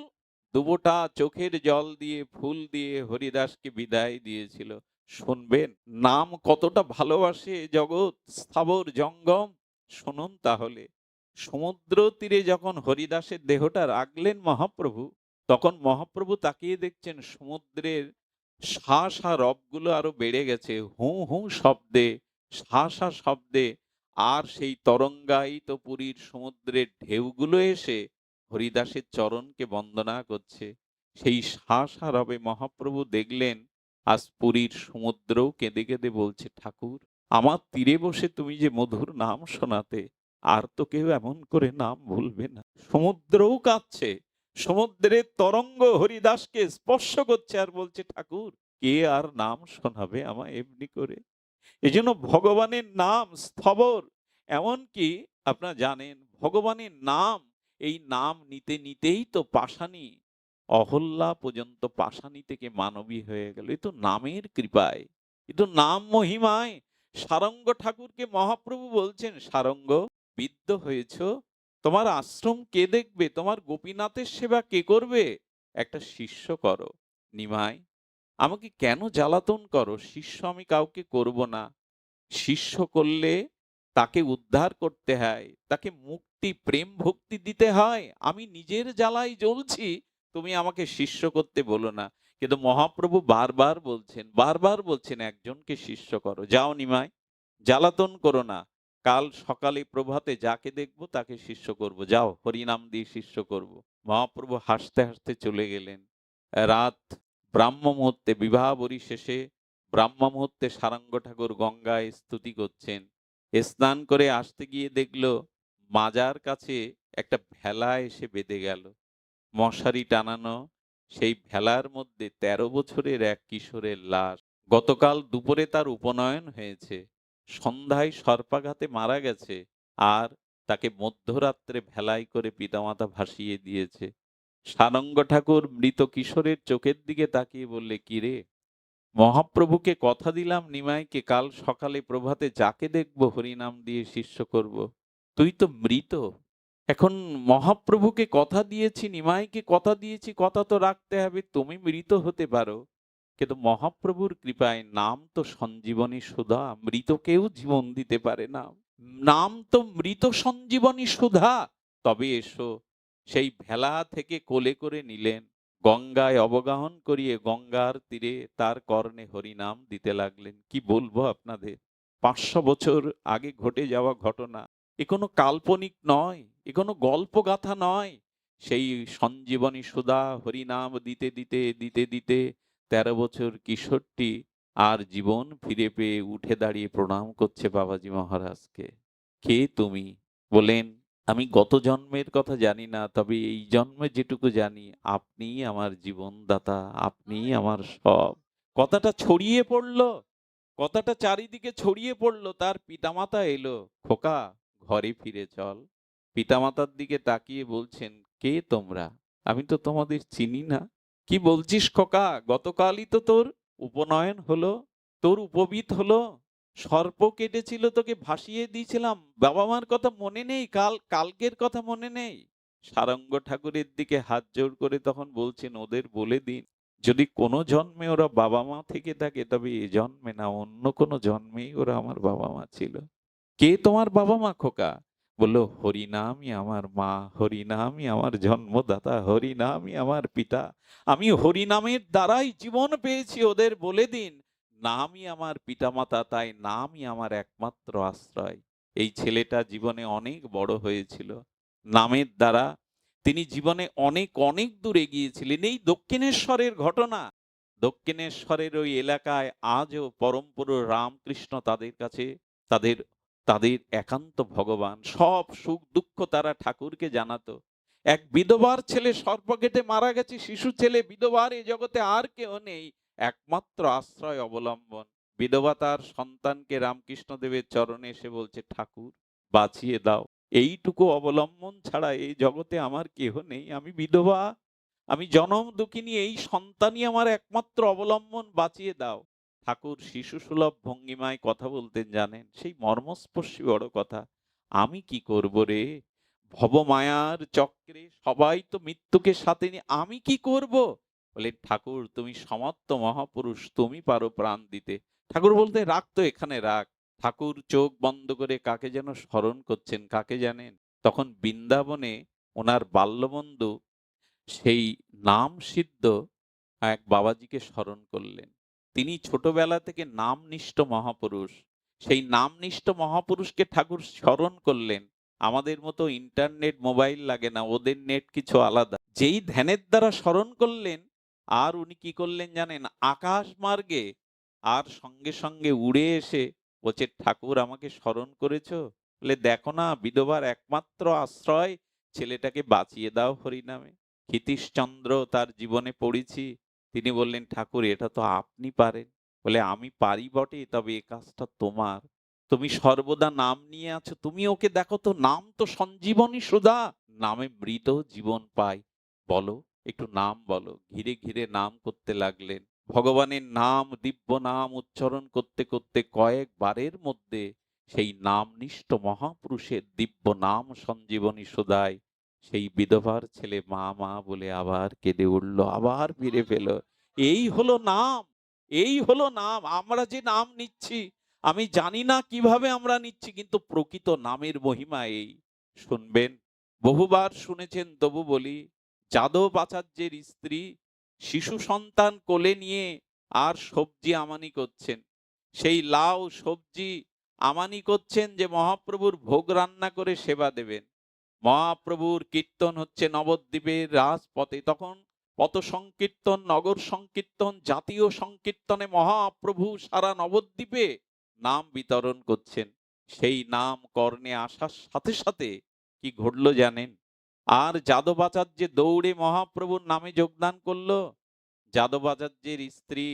A: দুবোটা চোখের জল দিয়ে ফুল দিয়ে হরিদাসকে বিদায় দিয়েছিল। শুনবেন নাম কতটা ভালোবাসে জগৎ স্থাবর জঙ্গম। শুনুন তাহলে, সমুদ্র তীরে যখন হরিদাসের দেহটা রাখলেন মহাপ্রভু, তখন মহাপ্রভু তাকিয়ে দেখছেন সমুদ্রের শা শা রবগুলো আরো বেড়ে গেছে, হু হু শব্দে, শা শা শব্দে। আর সেই তরঙ্গায়িত পুরীর সমুদ্রের ঢেউগুলো এসে হরিদাসের চরণকে বন্দনা করছে। সেই শা শা রবে মহাপ্রভু দেখলেন আজ পুরীর সমুদ্রও কেঁদে কেঁদে বলছে, ঠাকুর আমার তীরে বসে তুমি যে মধুর নাম শোনাতে, আর তো কেউ এমন করে নাম ভুলবে না। সমুদ্রও কাঁদছে, সমুদ্রের তরঙ্গ হরিদাসকে স্পর্শ করছে আর বলছে, ঠাকুর কে আর নাম শোনাবে আমায় এমনি করে। এজন্য ভগবানের নাম স্থবর। এমনকি আপনারা জানেন ভগবানের নাম, এই নাম নিতে নিতেই তো পাষাণী অহল্যা পর্যন্ত পাষাণী থেকে মানবী হয়ে গেল। এ তো নামের কৃপায়, এ তো নাম মহিমায়। সারঙ্গ ঠাকুরকে মহাপ্রভু বলছেন, সারঙ্গ বিদ্ধ হয়েছ, তোমার আশ্রম কে দেখবে, তোমার গোপীনাথের সেবা কে করবে? একটা শিষ্য করো। নিমাই আমাকে কেন জ্বালাতন করো? শিষ্য আমি কাউকে করব না। শিষ্য করলে তাকে উদ্ধার করতে হয়, তাকে মুক্তি প্রেম ভক্তি দিতে হয়। আমি নিজের জ্বালায় জ্বলছি, তুমি আমাকে শিষ্য করতে বলো না। কিন্তু মহাপ্রভু বারবার বলছেন একজনকে শিষ্য করো। যাও নিমাই, জ্বালাতন করো না। কাল সকালে প্রভাতে যাকে দেখবো তাকে শিষ্য করব, যাও হরিনাম দিয়ে শিষ্য করব। মহাপ্রভু হাসতে হাসতে চলে গেলেন। রাত ব্রাহ্ম মুহূর্তে, বিবাহ বরি শেষে ব্রাহ্ম মুহূর্তে সারঙ্গ ঠাকুর গঙ্গায় স্তুতি করছেন। স্নান করে আসতে গিয়ে দেখলো মাজার কাছে একটা ভেলা এসে বেঁধে গেল, মশারি টানানো। সেই ভেলার মধ্যে ১৩ বছরের এক কিশোরের লাশ। গতকাল দুপুরে তার উপনয়ন হয়েছে, সন্ধ্যায় সর্পাঘাতে মারা গেছে, আর তাকে মধ্যরাত্রে ভেলায় করে পিতামাতা ভাসিয়ে দিয়েছে। সারঙ্গ ঠাকুর মৃত কিশোরের চোখের দিকে তাকিয়ে বললে, কিরে, মহাপ্রভুকে কথা দিলাম নিমাইকে কাল সকালে প্রভাতে যাকে দেখবো হরিনাম দিয়ে শিষ্য করব, তুই তো মৃত। এখন মহাপ্রভুকে কথা দিয়েছি, নিমাইকে কথা দিয়েছি, কথা তো রাখতে হবে। তুমি মৃত হতে পারো, কিন্তু মহাপ্রভুর কৃপায় নাম তো সঞ্জীবনী সুধা, মৃতকেও জীবন দিতে পারে না। নাম তো মৃত সঞ্জীবনী সুধা। তবে এসো। সেই ভেলা থেকে কোলে করে নিলেন, গঙ্গায় অবগাহন করিয়ে গঙ্গার তীরে তার কর্ণে হরিনাম দিতে লাগলেন। কি বলবো আপনাদের, ৫০০ বছর আগে ঘটে যাওয়া ঘটনা। এ কোনো কাল্পনিক নয়, এ কোনো গল্পগাথা নয়। সেই সঞ্জীবনী সুধা হরিনাম দিতে দিতে দিতে দিতে ১৩ বছর কিশোরটি আর জীবন ফিরে পেয়ে উঠে দাঁড়িয়ে প্রণাম করছে বাবাজি মহারাজকে। কে তুমি? বলেন, আমি গত জন্মের কথা জানি না, তবে এই জন্মে যেটুকু জানি আপনিই আমার জীবনদাতা, আপনিই আমার সব। কথাটা ছড়িয়ে পড়লো, কথাটা চারিদিকে ছড়িয়ে পড়লো। তার পিতামাতা এলো, খোকা ঘরে ফিরে চল। পিতামাতার দিকে তাকিয়ে বলছেন, কে তোমরা? আমি তো তোমাদের চিনি না। কি বলছিস খোকা? গতকালই তো তোর উপনয়ন হলো, তোর উপবীত হলো, সর্প কেটেছিল, তোকে ভাসিয়ে দিয়েছিলাম। বাবা মার কথা মনে নেই? কালকের কথা মনে নেই? সারঙ্গ ঠাকুরের দিকে হাত জোড় করে তখন বলছেন, ওদের বলে দিন যদি কোনো জন্মে ওরা বাবা মা থেকে থাকে তবে এ জন্মে না, অন্য কোনো জন্মেই ওরা আমার বাবা মা ছিল। কে তোমার বাবা মা খোকা? বলল, হরিনামই আমার মা, হরিনামই আমার জন্মদাতা, হরিনামই আমার পিতা। আমি হরিনামের দ্বারাই জীবন পেয়েছি, ওদের বলে দিন। নামই আমার পিতামাতা, তাই নামই আমার একমাত্র আশ্রয়। এই ছেলেটা জীবনে অনেক বড় হয়েছিল। নামের দ্বারা তিনি জীবনে অনেক অনেক দূর এগিয়েছিলেন। এই দক্ষিণেশ্বরের ঘটনা। দক্ষিণেশ্বরের ওই এলাকায় আজও পরম পুরুষ রামকৃষ্ণ তাদের কাছে তাদের তাদের একান্ত ভগবান। সব সুখ দুঃখ তারা ঠাকুরকে জানাতো। এক বিধবার ছেলে সর্পঘেটে মারা গেছে, শিশু ছেলে, বিধবার এ জগতে আর কেউ নেই, একমাত্র আশ্রয় অবলম্বন। বিধবা তার সন্তানকে রামকৃষ্ণদেবের চরণে এসে বলছে, ঠাকুর বাঁচিয়ে দাও, এইটুকু অবলম্বন ছাড়া এই জগতে আমার কেহ নেই, আমি বিধবা, আমি জনম দুঃখিনী, এই সন্তানই আমার একমাত্র অবলম্বন, বাঁচিয়ে দাও। ঠাকুর শিশু সুলভ ভঙ্গিমায় কথা বলতেন জানেন, সেই মর্মস্পর্শী বড় কথা। আমি কি করব রে, ভবমায়ার চক্রে সবাই তো মৃত্যুকে সাথে নিয়ে, আমি কি করব? বলে, ঠাকুর তুমি সমর্থ মহাপুরুষ, তুমি পারো প্রাণ দিতে। ঠাকুর বলতে, রাখ তো এখানে রাখ। ঠাকুর চোখ বন্ধ করে কাকে যেন স্মরণ করছেন, কাকে জানেন? তখন বৃন্দাবনে ওনার বাল্যবন্ধু সেই নাম সিদ্ধ এক বাবাজিকে স্মরণ করলেন। তিনি ছোটবেলা থেকে নামনিষ্ঠ মহাপুরুষ। সেই নামনিষ্ঠ মহাপুরুষকে ঠাকুর স্মরণ করলেন। আমাদের মতো ইন্টারনেট মোবাইল লাগে না, ওদের নেট কিছু আলাদা। যেই ধ্যানের দ্বারা স্মরণ করলেন, আর উনি কি করলেন জানেন? আকাশ মার্গে আর সঙ্গে সঙ্গে উড়ে এসে বলছে, ঠাকুর আমাকে স্মরণ করেছো? বলে, দেখো না, বিধবার একমাত্র আশ্রয়, ছেলেটাকে বাঁচিয়ে দাও হরিনামে। ক্ষিতীশচন্দ্র তার জীবনে পড়েছি। তিনি বললেন, ঠাকুর এটা তো আপনি পারেন। বলে, আমি পারি বটে, তবে এ কাজটা তোমার। তুমি সর্বদা নাম নিয়ে আছো, তুমি ওকে দেখো তো, নাম তো সঞ্জীবনী সুধা, নামে মৃত জীবন পায়। বলো, একটু নাম বলো। ঘিরে ঘিরে নাম করতে লাগলেন। ভগবানের নাম, দিব্য নাম উচ্চারণ করতে করতে কয়েকবারের মধ্যে সেই নামনিষ্ঠ মহাপুরুষের দিব্য নাম সঞ্জীবনী সুধায় সেই বিধবার ছেলে মা মা বলে আবার কেঁদে উঠল, আবার ফিরে পেল। এই হলো নাম, এই হলো নাম। আমরা যে নাম নিচ্ছি, আমি জানি না কিভাবে আমরা নিচ্ছি, কিন্তু প্রকৃত নামের মহিমা এই। শুনবেন, বহুবার শুনেছেন, তবু বলি। যাদব আচার্যের স্ত্রী শিশু সন্তান কোলে নিয়ে আর সবজি আমানি করছেন। সেই লাউ সবজি আমানি করছেন যে মহাপ্রভুর ভোগ রান্না করে সেবা দেবেন। মহাপ্রভুর কীর্তন হচ্ছে নবদ্বীপের রাজপথে। তখন পথ সংকীর্তন, নগর সংকীর্তন, জাতীয় সংকীর্তনে মহাপ্রভু সারা নবদ্বীপে নাম বিতরণ করছেন। সেই নাম কর্ণে আসার সাথে সাথে কি ঘটলো জানেন? আর যাদবাচার্য দৌড়ে মহাপ্রভুর নামে যোগদান করলো। যাদবাচার্যের স্ত্রী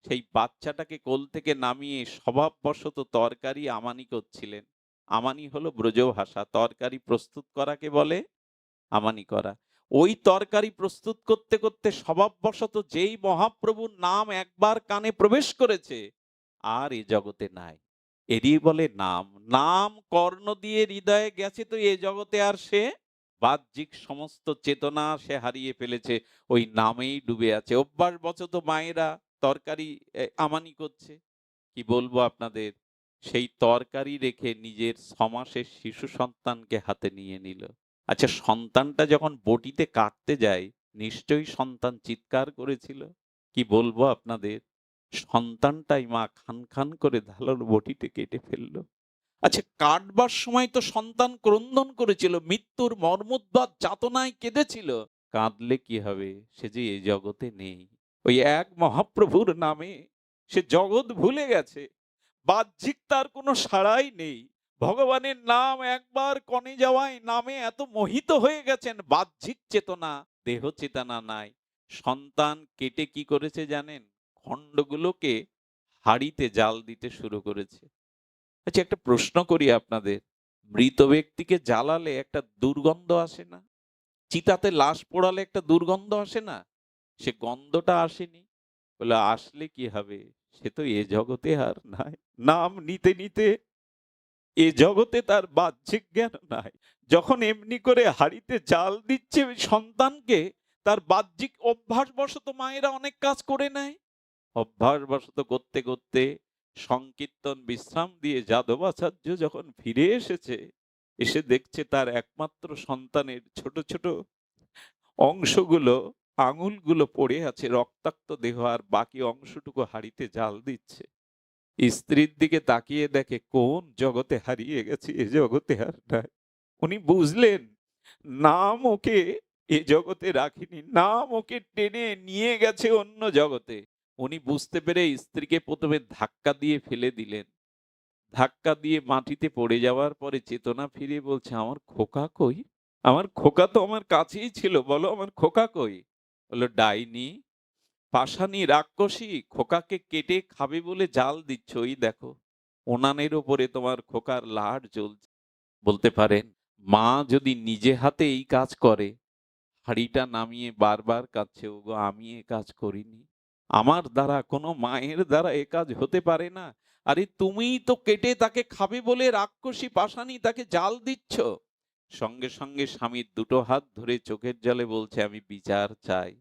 A: সেই বাচ্চাটাকে কোল থেকে নামিয়ে স্বভাববশত তরকারি আমানি করছিলেন। আমানি হলো ব্রজ ভাষা, তরকারি প্রস্তুত করাকে বলে আমানি করা। ওই তরকারি প্রস্তুত করতে করতে স্বভাববশত যেই মহাপ্রভুর নাম একবার কানে প্রবেশ করেছে, আর এ জগতে নাই। এরই বলে নাম। নাম কর্ণ দিয়ে হৃদয়ে গেছে, তো এ জগতে আর সে বাহ্যিক সমস্ত চেতনা সে হারিয়ে ফেলেছে, ওই নামেই ডুবে আছে। অভ্যাসবশত মায়েরা তরকারি আমানি করছে। কি বলবো আপনাদের, সেই তরকারি রেখে নিজের ৬ মাসের শিশু সন্তানকে হাতে নিয়ে নিল। আচ্ছা, সন্তানটা যখন বটিতে কাটতে যায়, নিশ্চয়ই সন্তান চিৎকার করেছিল। কি বলবো আপনাদের, সন্তানটাই মা খান খান করে ধারালো বটিতে কেটে ফেললো। আচ্ছা, কাটবার সময় তো সন্তান ক্রন্দন করেছিল, মৃত্যুর মর্মোদ্বাদ যাতনায় কেঁদেছিল। কাঁদলে কি হবে, সে যে এই জগতে নেই। ওই এক মহাপ্রভুর নামে সে জগৎ ভুলে গেছে, বাহ্যিক তার কোনো সাড়াই নেই। ভগবানের নাম একবার কনে যাওয়ায় নামে এত মোহিত হয়ে গেছেন, বাহ্যিক চেতনা, দেহ চেতনা নাই। সন্তান কেটে কি করেছে জানেন? খণ্ডগুলোকে হাঁড়িতে জাল দিতে শুরু করেছে। আচ্ছা, একটা প্রশ্ন করি আপনাদের, মৃত ব্যক্তিকে জ্বালালে একটা দুর্গন্ধ আসে না? চিতাতে লাশ পোড়ালে একটা দুর্গন্ধ আসে না? সে গন্ধটা আসেনি। বলে, আসলে কি হবে, সে তো এ জগতে আর নাই। নাম নিতে নিতে এ জগতে তার বাহ্যিক জ্ঞান নাই। যখন এমনি করে হাড়িতে জাল দিচ্ছে ওই সন্তানকে, তার বাহ্যিক অভ্যাসবশত মায়েরা অনেক কাজ করে নেয়। অভ্যাসবশত করতে করতে সংকীর্তন বিশ্রাম দিয়ে যাদবাচার্য যখন ফিরে এসেছে, এসে দেখছে তার একমাত্র সন্তানের ছোট ছোট অংশগুলো, আঙুলগুলো পড়ে আছে, রক্তাক্ত দেহ, আর বাকি অংশটুকু হাঁড়িতে জাল দিচ্ছে। স্ত্রীর দিকে তাকিয়ে দেখে কোন জগতে হারিয়ে গেছে, এ জগতে আর নাই। উনি বুঝলেন নাম ওকে এ জগতে রাখিনি, নাম ওকে টেনে নিয়ে গেছে অন্য জগতে। উনি বুঝতে পেরে স্ত্রীকে প্রথমে ধাক্কা দিয়ে ফেলে দিলেন। ধাক্কা দিয়ে মাটিতে পড়ে যাওয়ার পরে চেতনা ফিরে বলছে, আমার খোকা কই? আমার খোকা তো আমার কাছেই ছিল, বলো আমার খোকা কই? বলল, ডাইনি, পাষাণী রাক্ষসী, খোকাকে কেটে খাবে বলে জাল দিচ্ছ, ওই দেখো উনানের উপরে তোমার খোকার লাট জ্বলছে। বলতে পারেন মা যদি নিজে হাতে এই কাজ করে, হাঁড়িটা নামিয়ে বারবার কাঁদছে, ওগো আমি এ কাজ করিনি, আমার দ্বারা, কোনো মায়ের দ্বারা এ কাজ হতে পারে না। আরে তুমিই তো কেটে তাকে খাবে বলে রাক্ষসী পাষাণী তাকে জাল দিচ্ছ। সঙ্গে সঙ্গে স্বামীর দুটো হাত ধরে চোখের জলে বলছে, আমি বিচার চাই,